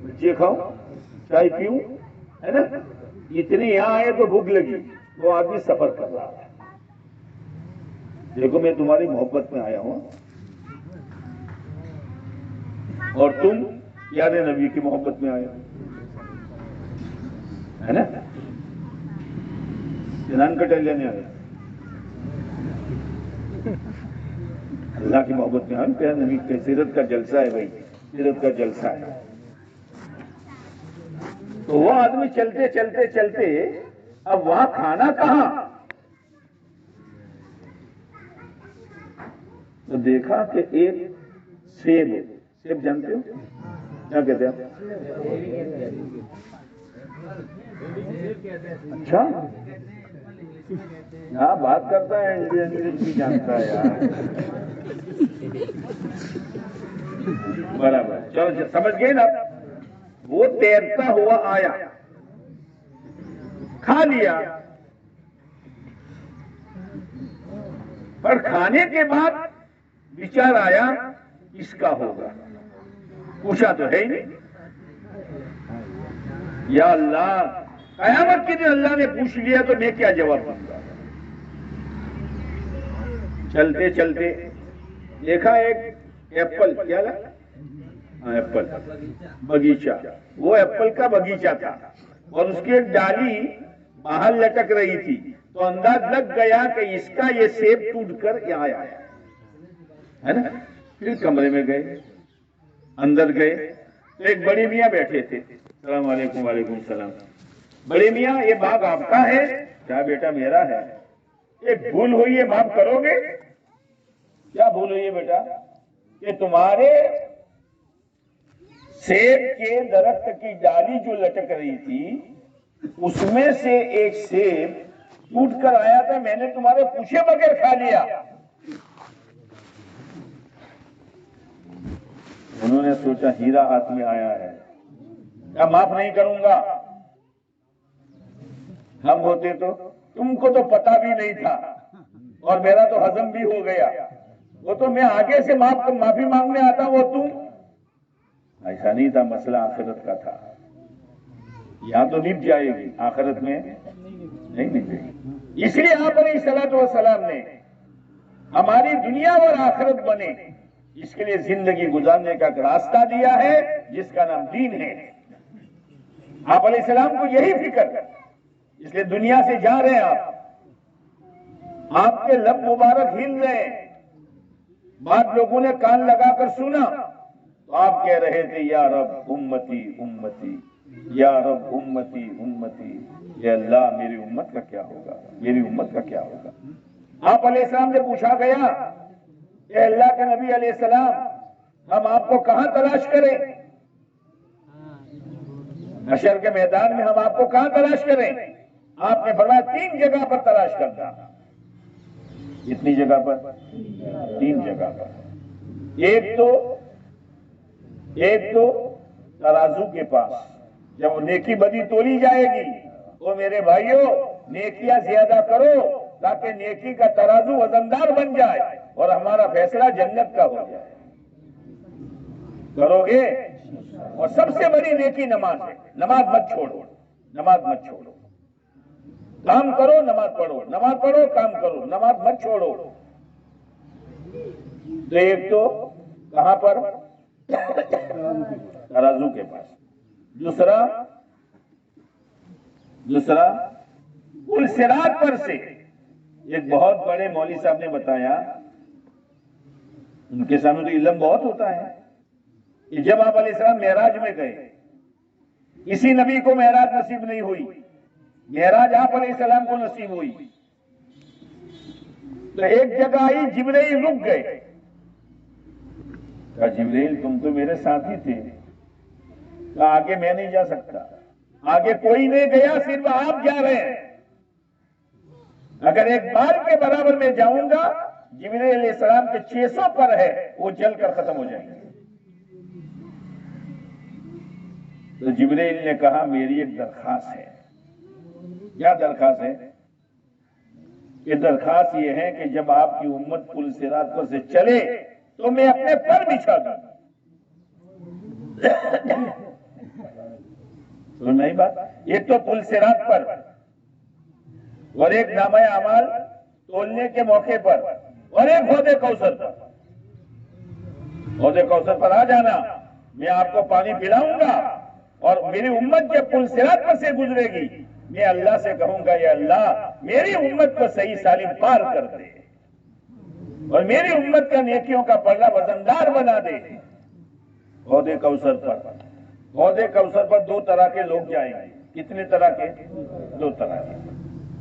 بچے کھاؤ، چائے پیوں، ہے نا. اتنی یہاں آئے تو بھوک لگی. وہ آدمی سفر کر رہا ہے. دیکھو میں تمہاری محبت میں آیا ہوں اور تم پیارے نبی کی محبت میں آئے ہو، ہے نا. جنان کٹل لینے آئے، اللہ کی محبت میں آئے. پیارے نبی کے سیرت کا جلسہ ہے بھائی، سیرت کا جلسہ ہے. تو وہ آدمی چلتے چلتے چلتے اب وہاں کھانا کہاں؟ تو دیکھا کہ ایک سیب، سیب جانتے ہو کیا کہتے ہیں؟ اچھا، ہاں بات کرتا ہے انگلش بھی جانتا ہے یار. برابر، چلو سمجھ گئے نا. وہ تیرتا ہوا آیا، کھا لیا. پر کھانے کے بعد وچار آیا اس کا ہوگا. پوچھا تو ہے ہی نہیں. یا اللہ، قیامت کے دن اللہ نے پوچھ لیا تو میں کیا جواب دوں گا؟ چلتے چلتے دیکھا ایک ایپل، کیا لگا؟ ایپل باغیچہ. وہ ایپل کا باغیچہ تھا اور اس کی ایک ڈالی باہر لٹک رہی تھی. تو انداز لگ گیا کہ اس کا یہ سیب ٹوٹ کر یہاں آیا ہے نا. پھر کمرے میں گئے، اندر گئے تو ایک بڑے میاں بیٹھے تھے. السلام علیکم. وعلیکم السلام. بڑے میاں یہ باغ آپ کا ہے؟ کیا بیٹا میرا ہے. ایک بھول ہوئی ہے، معاف کرو گے؟ کیا بھول ہوئی ہے بیٹا؟ کہ تمہارے سیب کے درخت کی ڈالی جو لٹک رہی تھی اس میں سے ایک سیب ٹوٹ کر آیا تھا، میں نے تمہارے پوچھے بغیر کھا لیا. انہوں نے سوچا ہیرا ہاتھ میں آیا ہے، کیا معاف نہیں کروں گا؟ ہم ہوتے تو تم کو تو پتا بھی نہیں تھا اور میرا تو ہضم بھی ہو گیا، وہ تو میں آگے سے معافی مانگنے آتا، وہ تم۔ ایسا نہیں تھا، مسئلہ آخرت کا تھا، یہاں تو نب جائے گی، آخرت میں نہیں نبے گی۔ اس لیے آپ علیہ الصلوۃ والسلام نے ہماری دنیا اور آخرت بنے اس کے لیے زندگی گزارنے کا ایک راستہ دیا ہے جس کا نام دین ہے۔ آپ علیہ السلام کو یہی فکر ہے، اس لیے دنیا سے جا رہے ہیں آپ کے لب مبارک ہل رہے ہیں، بعض لوگوں نے کان لگا کر سنا تو آپ کہہ رہے تھے یا رب امتی امتی، یا رب امتی امتی، یا اللہ میری امت کا کیا ہوگا، میری امت کا کیا ہوگا۔ آپ علیہ السلام سے پوچھا گیا اے اللہ کے نبی علیہ السلام، ہم آپ کو کہاں تلاش کریں؟ حشر کے میدان میں ہم آپ کو کہاں تلاش کریں؟ آپ نے فرمایا 3 جگہ پر تلاش کرنا۔ کتنی جگہ پر؟ 3 جگہ پر۔ ایک تو ترازو کے پاس، جب نیکی بدی تولی جائے گی، وہ میرے بھائیوں نیکیاں زیادہ کرو تاکہ نیکی کا ترازو وزندار بن جائے اور ہمارا فیصلہ جنت کا ہو جائے۔ کرو گے؟ اور سب سے بڑی نیکی نماز ہے، نماز مت چھوڑو، نماز مت چھوڑو، کام کرو نماز پڑھو، نماز پڑھو کام کرو، نماز مت چھوڑو۔ تو ایک تو کہاں پر؟ ترازو کے پاس۔ دوسرا پل صراط پر سے ایک بہت بڑے مولوی صاحب نے بتایا، ان کے سامنے تو علم بہت ہوتا ہے، کہ جب آپ علیہ السلام معراج میں گئے، کسی نبی کو معراج نصیب نہیں ہوئی، معراج آپ علیہ السلام کو نصیب ہوئی، تو ایک جگہ آئی جبرائیل رک گئے، کہا جبرائیل تم تو میرے ساتھی تھے، کہا آگے میں نہیں جا سکتا، آگے کوئی نہیں گیا، صرف آپ جا رہے ہیں، اگر ایک بار کے برابر میں جاؤں گا جبرائیل علیہ السلام کے 600 پر ہے، وہ جل کر ختم ہو جائیں گے۔ تو جبرائیل نے کہا میری ایک درخواست ہے۔ کیا درخواست ہے؟ یہ درخواست یہ ہے کہ جب آپ کی امت پل صراط پر سے چلے تو میں اپنے پر بچھا دوں۔ سن نہیں بات؟ ایک تو پل صراط پر اور ایک نامہ اعمال تولنے کے موقع پر اور ایک حوض کوثر پر۔ حوض کوثر پر آ جانا، میں آپ کو پانی پلاؤں گا اور میری امت جب پل صراط پر سے گزرے گی میں اللہ سے کہوں گا یا اللہ میری امت کو صحیح سالم پار کر دے اور میری امت کا نیکیوں کا پلڑا وزندار بنا دے۔ حوض کوثر پر 2 طرح کے لوگ جائیں گے۔ کتنے طرح کے؟ 2 طرح کے۔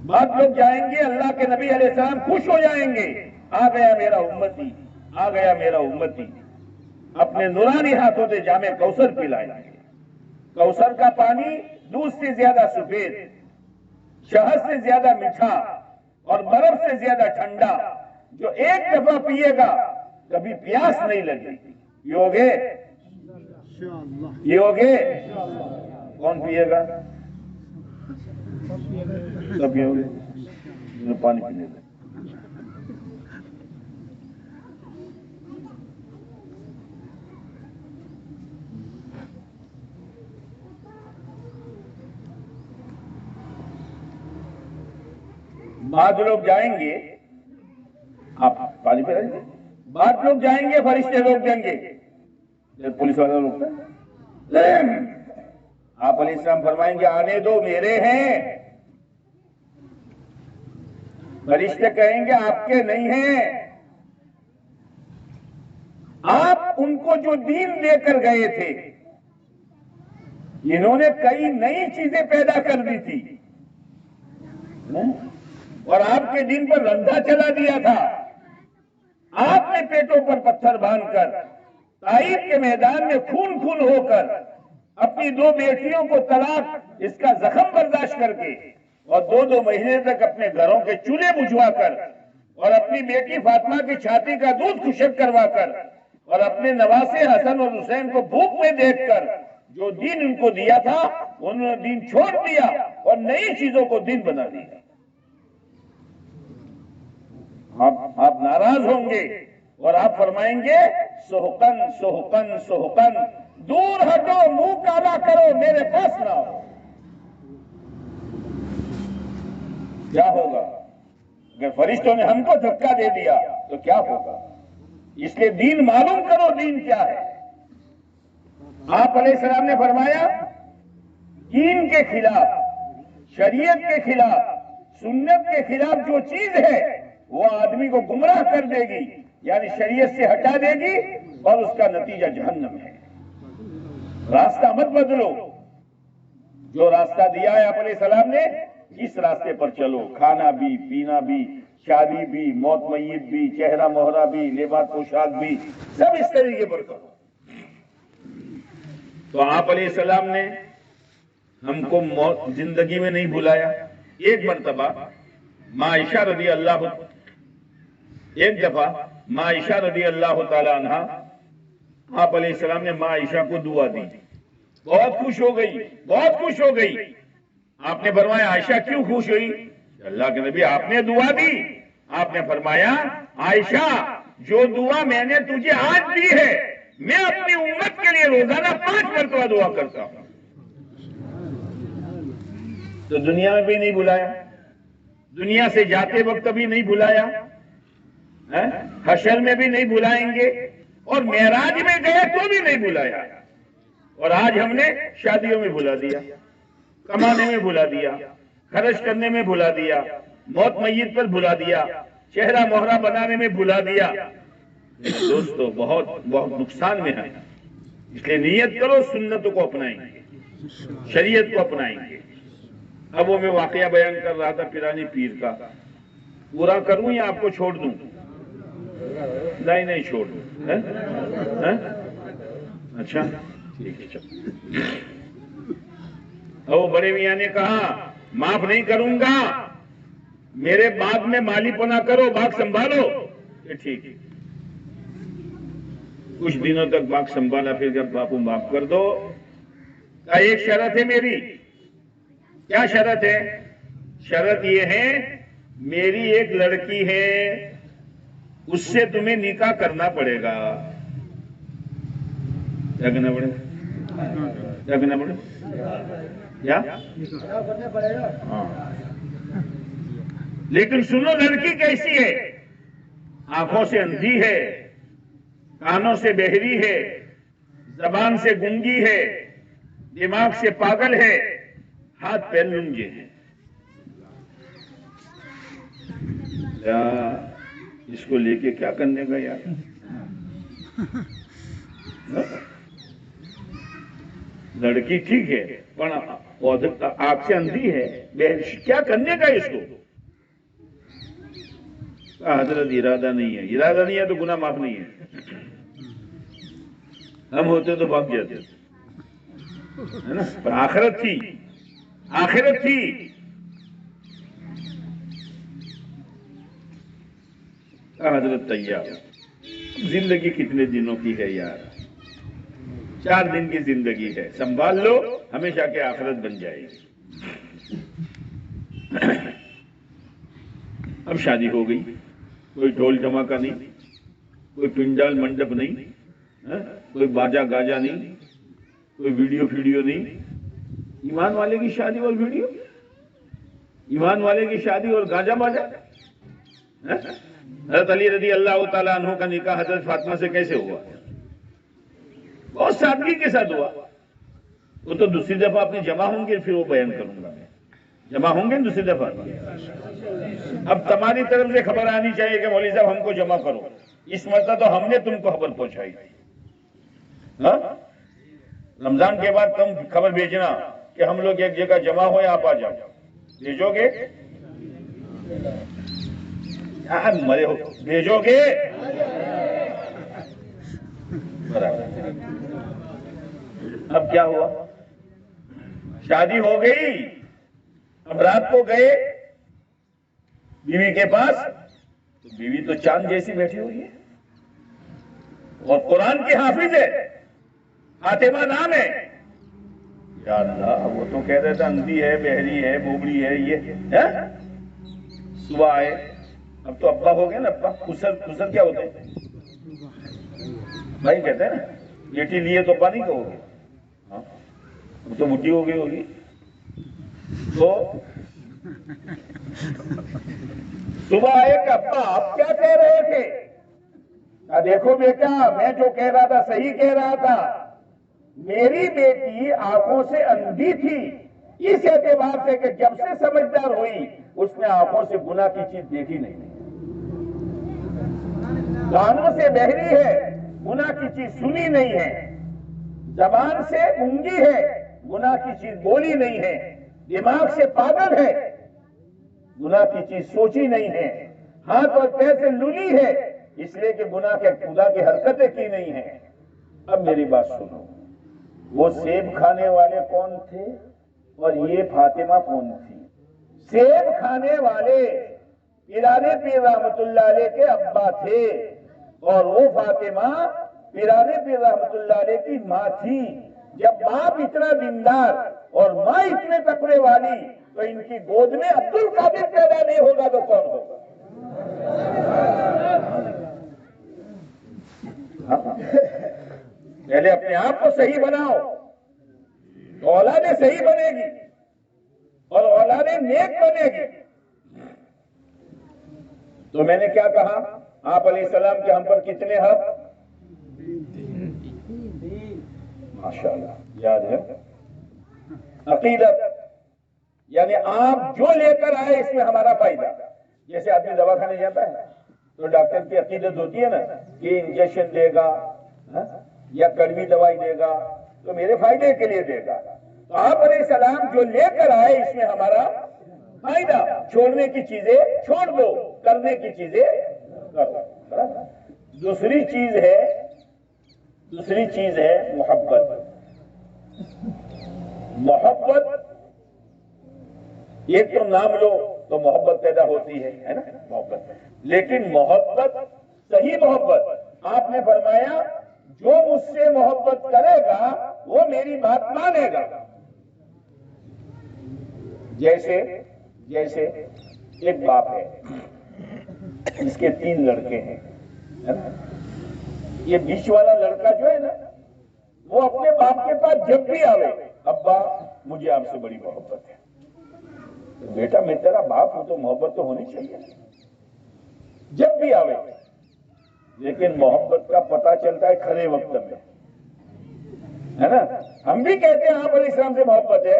بعض لوگ جائیں گے، اللہ کے نبی علیہ السلام خوش ہو جائیں گے، آ گیا میرا امتی، آ گیا میرا امتی، اپنے نورانی ہاتھوں سے جام کوثر پلائیں گے۔ کوثر کا پانی دودھ سے زیادہ سفید، شہد سے زیادہ میٹھا اور برف سے زیادہ ٹھنڈا، جو ایک دفعہ پیے گا کبھی پیاس نہیں لگے گی۔ یہ ہوگے کون پیے گا؟ سب یہ ہوگے جو پانی پینے گا۔ بعض لوگ جائیں گے، آپ پانی پہ رہیں گے، بعض لوگ جائیں گے فرشتے روک دیں گے، پولیس والا روکتا ہے، آپ علیہ السلام فرمائیں گے آنے دو میرے ہیں، فرشتے کہیں گے آپ کے نہیں ہیں، آپ ان کو جو دین دے کر گئے تھے انہوں نے کئی نئی چیزیں پیدا کر دی تھی اور آپ کے دین پر رندھا چلا دیا تھا، آپ نے پیٹوں پر پتھر باندھ کر طائف کے میدان میں خون ہو کر اپنی 2 بیٹیوں کو طلاق اس کا زخم برداشت کر کے اور 2 مہینے تک اپنے گھروں کے چولہے بجھوا کر اور اپنی بیٹی فاطمہ کی چھاتی کا دودھ خشک کروا کر اور اپنے نواسے حسن اور حسین کو بھوک میں دیکھ کر جو دین ان کو دیا تھا انہوں نے دین چھوڑ دیا اور نئی چیزوں کو دین بنا دیا. آپ ناراض ہوں گے اور آپ فرمائیں گے سحقن سحقن سحقن، دور ہٹو، منہ کالا کرو، میرے پاس نہ آؤ. کیا ہوگا اگر فرشتوں نے ہم کو دھکا دے دیا تو کیا ہوگا؟ اس لیے دین معلوم کرو، دین کیا ہے. آپ علیہ السلام نے فرمایا دین کے خلاف، شریعت کے خلاف، سنت کے خلاف جو چیز ہے وہ آدمی کو گمراہ کر دے گی، یعنی شریعت سے ہٹا دے گی اور اس کا نتیجہ جہنم ہے. راستہ مت بدلو، جو راستہ دیا ہے آپ علیہ السلام نے اس راستے پر چلو. کھانا بھی، پینا بھی، شادی بھی، موت میت بھی، چہرہ مہرہ بھی، لباس پوشاک بھی، سب اس طریقے پر کرو. تو آپ علیہ السلام نے ہم کو زندگی میں نہیں بھلایا. ایک مرتبہ ماں عائشہ رضی اللہ، ایک دفعہ ماں عائشہ رضی اللہ تعالی عنہ، آپ علیہ السلام نے ماں عائشہ کو دعا دی. بہت خوش ہو گئی، بہت خوش ہو گئی. آپ نے فرمایا عائشہ کیوں خوش ہوئی؟ اللہ کے نبی آپ نے دعا دی. آپ نے فرمایا عائشہ جو دعا میں نے تجھے آج دی ہے میں اپنی امت کے لیے روزانہ 5 مرتبہ دعا کرتا ہوں. تو دنیا میں بھی نہیں بلایا، دنیا سے جاتے وقت بھی نہیں بلایا، حشر میں بھی نہیں بلائیں گے، اور معراج میں گئے تو بھی نہیں بلایا. اور آج ہم نے شادیوں میں بلا دیا، کمانے میں بلا دیا، خرچ کرنے میں بلا دیا، موت میت پر بلا دیا، چہرہ مہرہ بنانے میں بلا دیا. دوستو بہت بہت نقصان میں ہے. اس لیے نیت کرو سنتوں کو اپنائیں گے، شریعت کو اپنائیں گے. اب وہ میں واقعہ بیان کر رہا تھا پیرانی پیر کا، پورا کروں یا آپ کو چھوڑ دوں؟ نہیں چھوڑ دوں. اچھا ٹھیک ہے چلو. وہ بڑے میاں نے کہا معاف نہیں کروں گا، میرے باغ میں مالی پنا کرو، باغ سنبھالو. ٹھیک ہے. کچھ دنوں تک باغ سنبھالا، پھر جب باپو معاف کر دو. کہا ایک شرط ہے میری. کیا شرط ہے؟ شرط یہ ہے میری ایک لڑکی ہے، اس سے تمہیں نکاح کرنا پڑے گا. کیا کرنا پڑے گا؟ کیا کرنا پڑے گا؟ ہاں. لیکن سنو لڑکی کیسی ہے؟ آنکھوں سے اندھی ہے، کانوں سے بہری ہے، زبان سے گنگی ہے، دماغ سے پاگل ہے، ہاتھ پیر لنگے ہیں. اس کو لے کے کیا کرنے کا یار؟ لڑکی ٹھیک ہے پر آنکھ سے اندھی ہے، کیا کرنے کا اس کو؟ حضرت ارادہ نہیں ہے. ارادہ نہیں ہے تو گناہ معاف نہیں ہے. ہم ہوتے تو بھاگ جاتے ہے نا. پر آخرت تھی، آخرت تھی. حضرت تیار. زندگی کتنے دنوں کی ہے یار؟ 4 دن کی زندگی ہے، سنبھال لو، ہمیشہ کے آخرت بن جائے گی. اب شادی ہو گئی، کوئی ڈھول دھماکہ نہیں، کوئی پنڈال منڈپ نہیں، کوئی باجا گاجا نہیں، کوئی ویڈیو نہیں. ایمان والے کی شادی اور ویڈیو، ایمان والے کی شادی اور گاجا باجا. حضرت علی رضی اللہ تعالیٰ عنہ کا نکاح حضرت فاطمہ سے کیسے ہوا؟ بہت سادگی کے ساتھ ہوا. وہ تو دوسری دفعہ اپنی جمع ہوں گے، پھر وہ بیان کروں گا. میں جمع ہوں گے دوسری دفعہ. اب تمہاری طرف سے خبر آنی چاہیے کہ مولوی صاحب ہم کو جمع کرو. اس مرتبہ تو ہم نے تم کو خبر پہنچائی. رمضان کے بعد تم خبر بھیجنا کہ ہم لوگ ایک جگہ جمع ہوئے، آپ آ جاؤ. بھیجو گے؟ مرے ہو بھیجو گے؟ برابر. اب کیا ہوا؟ شادی ہو گئی. اب رات کو گئے بیوی کے پاس، تو بیوی تو چاند جیسی بیٹھی ہوئی ہے. اور قرآن کے حافظ ہے، فاطمہ نام ہے. یا اللہ، وہ تو کہہ رہے تھے اندھی ہے، بہری ہے، بوبڑی ہے، یہ ہے. صبح آئے، اب تو ابا ہو گئے نا. ابا خسر کیا ہوتے ہیں بھائی؟ کہتے ہیں نا بیٹی لیے تو ابا نہیں کہو گے. ہاں، وہ تو بڈھی ہو گئی ہوگی. تو صبح آئے کہ ابا آپ کیا کہہ رہے تھے؟ دیکھو بیٹا، میں جو کہہ رہا تھا صحیح کہہ رہا تھا. میری بیٹی آنکھوں سے اندھی تھی اس اعتبار سے کہ جب سے سمجھدار ہوئی اس نے آنکھوں سے گناہ کی چیز دیکھی نہیں. کانوں سے بہری ہے، گناہ کی چیز سنی نہیں ہے. زبان سے گونگی ہے، گناہ کی چیز بولی نہیں ہے. دماغ سے پاگل ہے، گناہ کی چیز سوچی نہیں ہے. ہاتھ اور پیر سے لولی ہے، اس لیے کہ گناہ کے خدا کی حرکتیں کی نہیں ہیں. اب میری بات سنو، وہ سیب کھانے والے کون تھے اور یہ فاطمہ کون تھی؟ سیب کھانے والے پیرانے پیر رحمت اللہ علیہ کے ابا تھے اور وہ فاطمہ پیرانے پیر رحمت اللہ علیہ کی ماں تھی. جب باپ اتنا دیندار اور ماں اتنے تقوی والی تو ان کی گود میں عبد القادر پیدا نہیں ہوگا تو کون ہوگا؟ پہلے اپنے آپ کو صحیح بناؤ، اولادیں صحیح بنے گی اور اولادیں نیک بنے گی. تو میں نے کیا کہا؟ آپ علیہ السلام کے ہم پر کتنے حق؟ ماشاءاللہ یاد ہے. عقیدت یعنی آپ جو لے کر آئے اس میں ہمارا فائدہ. جیسے آدمی دوا کھانے جاتا ہے تو ڈاکٹر کی عقیدت ہوتی ہے نا کہ انجیکشن دے گا یا کڑوی دوائی دے گا تو میرے فائدے کے لیے دے گا. تو آپ علیہ السلام جو لے کر آئے اس میں ہمارا فائدہ. چھوڑنے کی چیزیں چھوڑ دو، کرنے کی چیزیں کرو. دوسری چیز ہے محبت. محبت ایک تو نام لو تو محبت پیدا ہوتی ہے نا محبت. لیکن محبت، صحیح محبت، آپ نے فرمایا جو مجھ سے محبت کرے گا وہ میری بات مانے گا. جیسے ایک باپ ہے، اس کے 3 لڑکے ہیں. یہ بیچ والا لڑکا جو ہے نا وہ اپنے باپ کے پاس جب بھی آوے، ابا مجھے آپ سے بڑی محبت ہے. بیٹا میں تیرا باپ ہوں تو محبت تو ہونی چاہیے جب بھی آوے. لیکن محبت کا پتہ چلتا ہے کھڑے وقت میں، ہے نا. ہم بھی کہتے ہیں آپ علیہ السلام سے محبت ہے،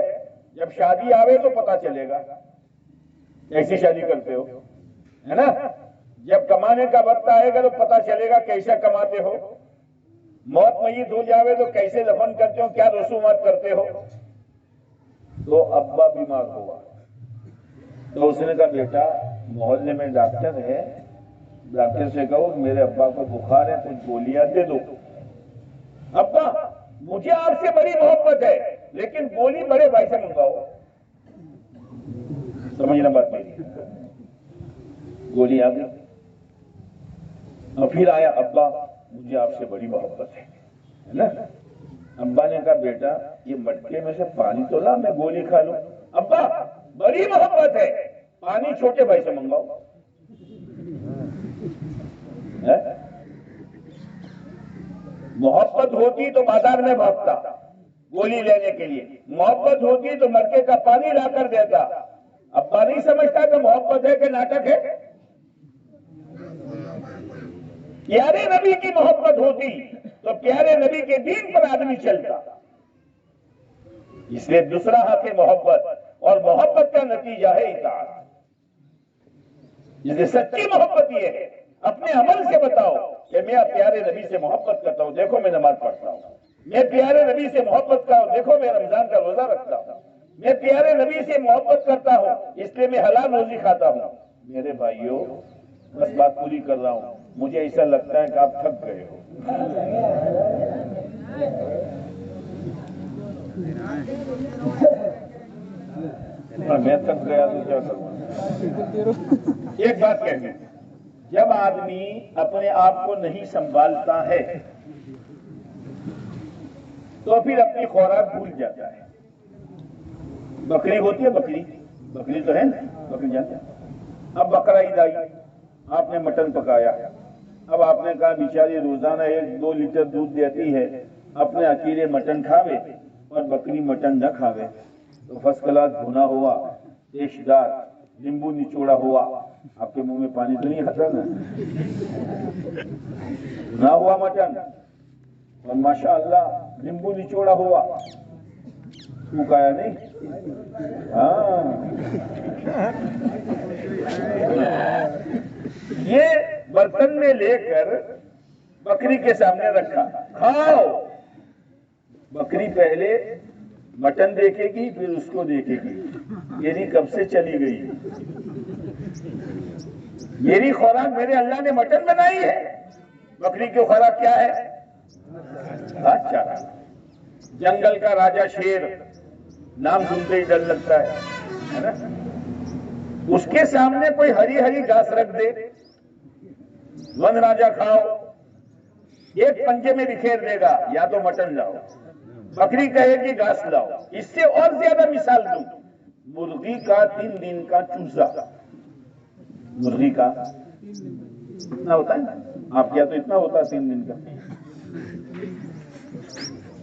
جب شادی آوے تو پتہ چلے گا کیسی شادی کرتے ہو، ہے نا. جب کمانے کا وقت آئے گا تو پتہ چلے گا کیسا کماتے ہو. موت میت ہو جاوے تو کیسے دفن کرتے ہو، کیا رسومات کرتے ہو. تو ابا بیمار ہوا تو اس نے کہا بیٹا محلے میں ڈاکٹر ہے، ڈاکٹر سے کہو میرے ابا کو بخار ہے کچھ گولیاں دے دو. ابا مجھے آپ سے بڑی محبت ہے لیکن گولی بڑے بھائی سے منگواؤ. سمجھنا بات میری. گولی آ گئی اور پھر آیا ابا مجھے آپ سے بڑی محبت ہے نا. ابا نے کہا بیٹا یہ مٹکے میں سے پانی تو لا میں گولی کھا لوں. ابا بڑی محبت ہے، پانی چھوٹے بھائی سے منگواؤ. محبت ہوتی تو بازار میں بھاگتا گولی لینے کے لیے، محبت ہوتی تو مٹکے کا پانی لا کر دیتا. ابا نہیں سمجھتا کہ محبت ہے کہ ناٹک ہے. پیارے نبی کی محبت ہوتی تو پیارے نبی کے دین پر آدمی چلتا. اس لیے دوسرا حق ہے محبت، اور محبت کا نتیجہ ہے اطاعت. جسے سچی محبت یہ ہے اپنے عمل سے بتاؤ کہ میں پیارے نبی سے محبت کرتا ہوں، دیکھو میں نماز پڑھتا ہوں. میں پیارے نبی سے محبت کرتا ہوں، دیکھو میں رمضان کا روزہ رکھتا ہوں. میں پیارے نبی سے محبت کرتا ہوں اس لیے میں حلال روزی کھاتا ہوں. میرے بھائیوں بس بات پوری کر رہا ہوں، مجھے ایسا لگتا ہے کہ آپ تھک گئے ہو. میں تھک گیا تو کیا کروں. ایک بات کہنی جب آدمی اپنے آپ کو نہیں سنبھالتا ہے تو پھر اپنی خوراک بھول جاتا ہے. بکری ہوتی ہے، بکری تو ہے نا، بکری جانتے ہیں. اب بقرہ عید آئی، آپ نے مٹن پکایا. اب آپ نے کہا بیچاری روزانہ 1-2 لیٹر دودھ دیتی ہے، اپنے اکیلے مٹن کھاوے اور بکری مٹن نہ کھاوے. تو فرسٹ کلاس بھنا ہوا، ٹیسٹ دار، نیمبو نچوڑا ہوا. آپ کے منہ میں پانی تو نہیں آتا نا؟ بھنا ہوا مٹن اور ماشاءاللہ نیمبو نچوڑا ہوا، پکایا نہیں؟ ہاں، یہ برتن میں لے کر بکری کے سامنے رکھا، کھاؤ. بکری پہلے مٹن دیکھے گی، پھر اس کو دیکھے گی. میری کب سے چلی گئی؟ میری خوراک میرے اللہ نے مٹن بنائی ہے. بکری کی خوراک کیا ہے؟ اچھا، جنگل کا راجا شیر، نام سنتے ہی ڈر لگتا ہے نا؟ اس کے سامنے کوئی ہری ہری گھاس رکھ دے، ون راجا کھاؤ، ایک پنجے میں بکھیر دے گا، یا تو مٹن لاؤ. بکری کہے گی گھاس لاؤ. اس سے اور زیادہ مثال دوں، مرغی کا 3 دن کا چوزا. مرغی کا اتنا ہوتا ہے نا، آپ کیا تو اتنا ہوتا ہے 3 دن کا،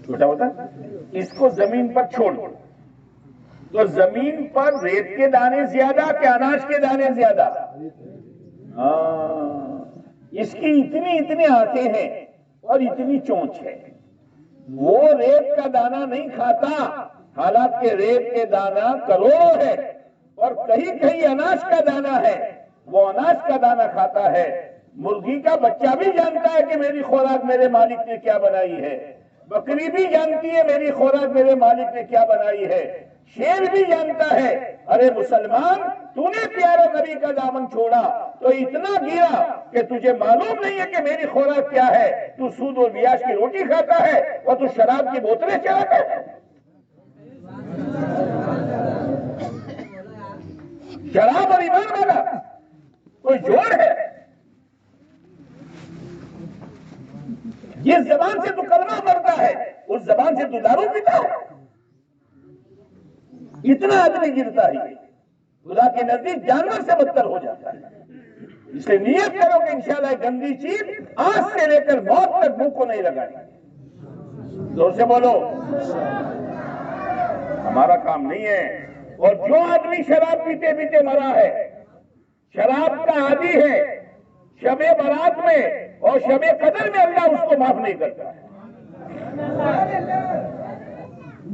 چھوٹا ہوتا ہے. اس کو زمین پر چھوڑ دو تو زمین پر ریت کے دانے زیادہ کہ اناج کے دانے زیادہ؟ اس کی اتنی آنکھیں ہیں اور اتنی چونچ ہے. وہ ریت کا دانا نہیں کھاتا، حالانکہ ریت کے دانا کروڑوں ہے اور کہیں اناج کا دانا ہے. وہ اناج کا دانا کھاتا ہے. مرغی کا بچہ بھی جانتا ہے کہ میری خوراک میرے مالک نے کیا بنائی ہے. بکری بھی جانتی ہے میری خوراک میرے مالک نے کیا بنائی ہے. شیر بھی جانتا ہے. ارے مسلمان، تو نے پیارے نبی کا دامن چھوڑا تو اتنا گرا کہ تجھے معلوم نہیں ہے کہ میری خوراک کیا ہے. تو سود اور بیاج کی روٹی کھاتا ہے اور تو شراب کی بوتلیں چلاتا ہے. شراب اور ایمان والا کوئی جوڑ ہے؟ جس زبان سے تو کلمہ پڑھتا ہے اس زبان سے تو دارو پیتا ہے. اتنا آدمی گرتا ہی خدا کے نزدیک جانور سے بدتر ہو جاتا ہے. اس لیے نیت کرو کہ انشاءاللہ گندی چیز آج سے لے کر موت تک منہ کو نہیں لگانی. زور سے بولو، ہمارا کام نہیں ہے. اور جو آدمی شراب پیتے پیتے مرا ہے، شراب کا عادی ہے، شب برات میں اور شب قدر میں اللہ اس کو معاف نہیں کرتا ہے.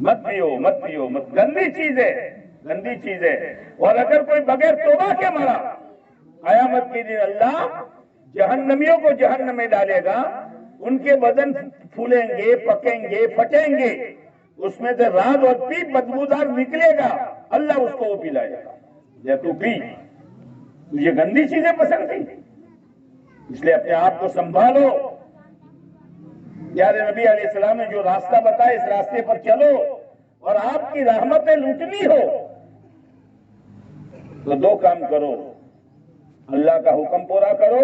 مت پیو، گندی چیز ہے. اور اگر کوئی بغیر توبہ کے مرا، قیامت کے دن اللہ جہنمیوں کو جہنم میں ڈالے گا. ان کے بدن پھولیں گے، پکیں گے، پھٹیں گے. اس میں سے راد اور پیپ بدبودار نکلے گا. اللہ اس کو وہ پلائے گا. یا تو پی، تجھے گندی چیزیں پسند تھی، اس لیے اپنے آپ کو سنبھالو. پیارے نبی علیہ السلام نے جو راستہ بتایا اس راستے پر چلو. اور آپ کی رحمتیں لوٹنی ہو تو 2 کام کرو، اللہ کا حکم پورا کرو،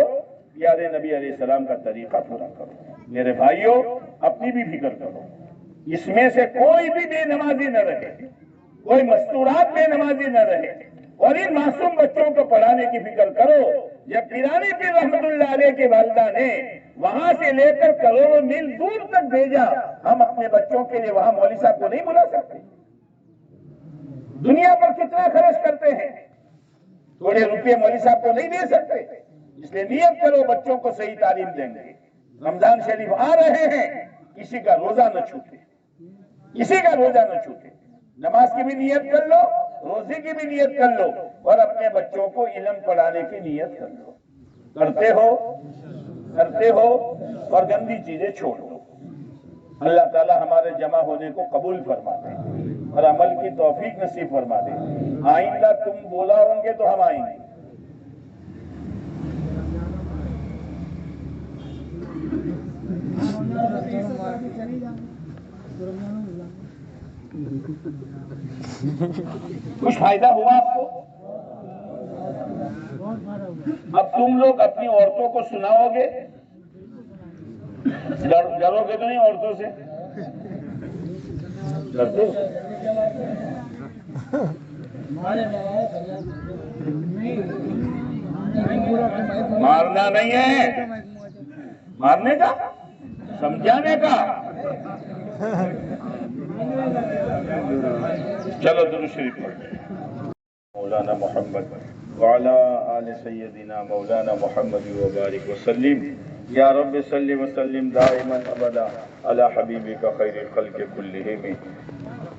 پیارے نبی علیہ السلام کا طریقہ پورا کرو. میرے بھائیوں، اپنی بھی فکر کرو. اس میں سے کوئی بھی بے نمازی نہ رہے، کوئی مستورات بے نمازی نہ رہے. اور ان معصوم بچوں کو پڑھانے کی فکر کرو. جب پیرانے پیر رحمت اللہ علیہ کے والدہ نے وہاں سے لے کر کروڑوں میل دور تک بھیجا، ہم اپنے بچوں کے لیے وہاں مولوی صاحب کو نہیں بلا سکتے؟ دنیا پر کتنا خرچ کرتے ہیں، تھوڑے روپے مولوی صاحب کو نہیں دے سکتے؟ اس لیے نیت کرو بچوں کو صحیح تعلیم دیں گے. رمضان شریف آ رہے ہیں، کسی کا روزہ نہ چھوٹے، کسی کا روزہ نہ چھوٹے. نماز کی بھی نیت کر لو، روزے کی بھی نیت کر لو، اور اپنے بچوں کو علم پڑھانے کی نیت کر لو. کرتے ہو اور گندی چیزیں چھوڑ دو. اللہ تعالی ہمارے جمع ہونے کو قبول فرما دے اور عمل کی توفیق نصیب فرما دے. آئندہ تم بولا ہوں گے تو ہم آئیں گے. کچھ فائدہ ہوا آپ کو؟ اب تم لوگ اپنی عورتوں کو سناؤ گے؟ ڈرو گے تو نہیں عورتوں سے؟ ڈرتے ہو؟ مارنا نہیں ہے، مارنے کا، سمجھانے کا۔ چلو درود شریف پڑھیں۔ مولانا محمد وعلى آل سيدنا مولانا محمد وبارك وسلم یا رب صل وسلم دائما ابدا على حبيبك خير الخلق كلهم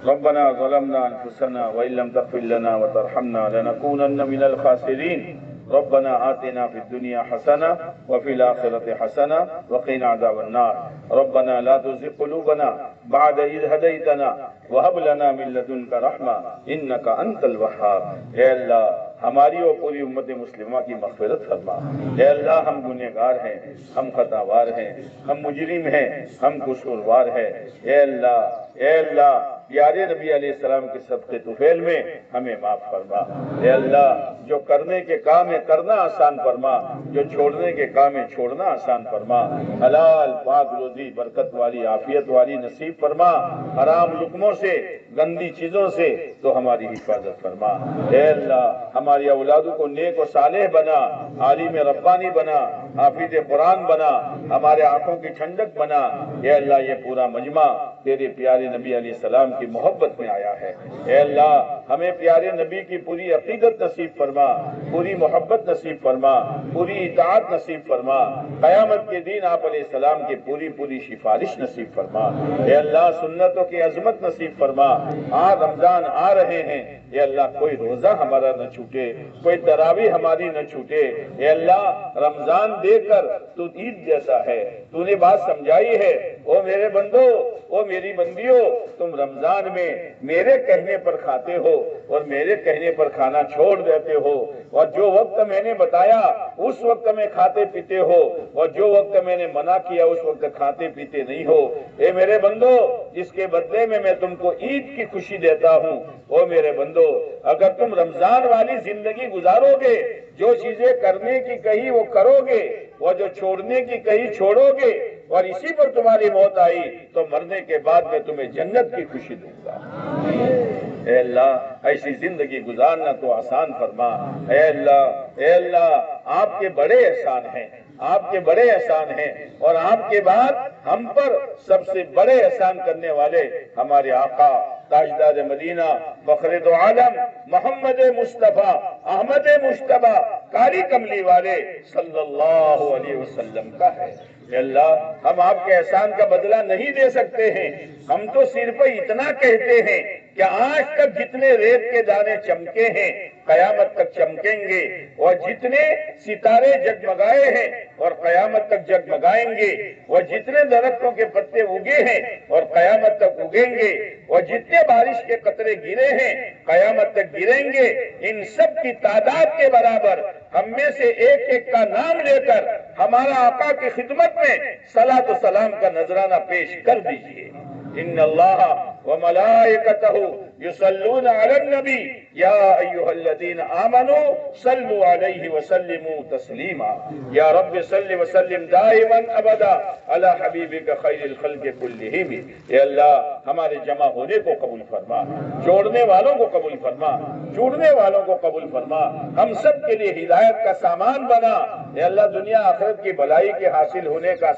ربنا ظلمنا انفسنا وان لم تغفر لنا وترحمنا لنكونن من الخاسرين ربنا آتنا في الدنيا حسنة وفي الآخرة حسنة وقنا عذاب النار ربنا لا تزغ قلوبنا بعد إذ هديتنا وهب لنا من لدنك رحمة إنك أنت الوهاب۔ اے اللہ ہماری اور پوری امت مسلمہ کی مغفرت فرما۔ اے اللہ ہم گنہگار ہیں، ہم خطاوار ہیں، ہم مجرم ہیں، ہم قصوروار ہیں۔ اے اللہ پیارے نبی علیہ السلام کے صدقے طفیل میں ہمیں معاف فرما۔ اے اللہ جو کرنے کے کام ہے کرنا آسان فرما، جو چھوڑنے کے کام ہے چھوڑنا آسان فرما۔ حلال پاک روزی برکت والی عافیت والی نصیب فرما۔ حرام لقموں سے گندی چیزوں سے تو ہماری حفاظت فرما۔ اے اللہ ہماری اولادوں کو نیک و صالح بنا، عالم ربانی بنا، حافظ قرآن بنا، ہمارے آنکھوں کی ٹھنڈک بنا۔ اے اللہ یہ پورا مجمع تیرے پیارے نبی علیہ السلام کی محبت میں آیا ہے۔ اے اللہ ہمیں پیارے نبی کی پوری عقیدت نصیب فرما، پوری محبت نصیب فرما، پوری اطاعت نصیب فرما۔ قیامت کے دن آپ علیہ السلام کی پوری سفارش نصیب فرما۔ اے اللہ سنتوں کی عظمت نصیب فرما۔ آج رمضان آ رہے ہیں، اے اللہ کوئی روزہ ہمارا نہ چھوٹے، کوئی تراویح ہماری نہ چھوٹے۔ اے اللہ رمضان دے کر تو عید جیسا ہے، تو نے بات سمجھائی ہے۔ او میرے بندو، او میری بندیوں، تم رمضان میں میرے کہنے پر کھاتے ہو اور میرے کہنے پر کھانا چھوڑ دیتے ہو، اور جو وقت میں نے بتایا اس وقت میں کھاتے پیتے ہو، اور جو وقت میں نے منع کیا اس وقت کھاتے پیتے نہیں ہو۔ اے میرے بندو جس کے بدلے میں میں تم کو عید کی خوشی دیتا ہوں، او میرے بندو اگر تم رمضان والی زندگی گزارو گے، جو چیزیں کرنے کی کہی وہ کرو گے اور جو چھوڑنے کی کہی چھوڑو گے، اور اسی پر تمہاری موت آئی تو مرنے کے بعد میں تمہیں جنت کی خوشی دوں گا۔ اے اللہ ایسی زندگی گزارنا تو آسان فرما۔ اے اللہ آپ کے بڑے احسان ہیں، آپ کے بڑے احسان ہیں، اور آپ کے بعد ہم پر سب سے بڑے احسان کرنے والے ہمارے آقا تاجدار مدینہ فخر دو عالم محمد مصطفیٰ احمد مشتبہ کاری کملی والے صلی اللہ علیہ وسلم کا ہے۔ اے اللہ ہم آپ کے احسان کا بدلہ نہیں دے سکتے ہیں، ہم تو صرف اتنا کہتے ہیں کہ آج تک جتنے ریت کے دانے چمکے ہیں قیامت تک چمکیں گے، اور جتنے ستارے جگمگائے ہیں اور قیامت تک جگمگائیں گے، اور جتنے درختوں کے پتے اگے ہیں اور قیامت تک اگیں گے، اور جتنے بارش کے قطرے گرے ہیں قیامت تک گریں گے، ان سب کی تعداد کے برابر ہم میں سے ایک ایک کا نام لے کر ہمارا آقا کی خدمت میں صلاۃ و سلام کا نذرانہ پیش کر دیجئے۔ ان اللہ وملائکتہ یصلون علی النبی یا ایھا الذین آمنوا صلوا علیہ وسلموا تسلیما۔ یا رب صل وسلم دائما ابدا علی حبیبک خیر الخلق کلہم۔ اے اللہ ہمارے جمع ہونے کو قبول فرما، جوڑنے والوں کو قبول فرما، جوڑنے والوں کو قبول فرما، ہم سب کے لیے ہدایت کا سامان بنا۔ اے اللہ دنیا آخرت کی بھلائی کے حاصل ہونے کا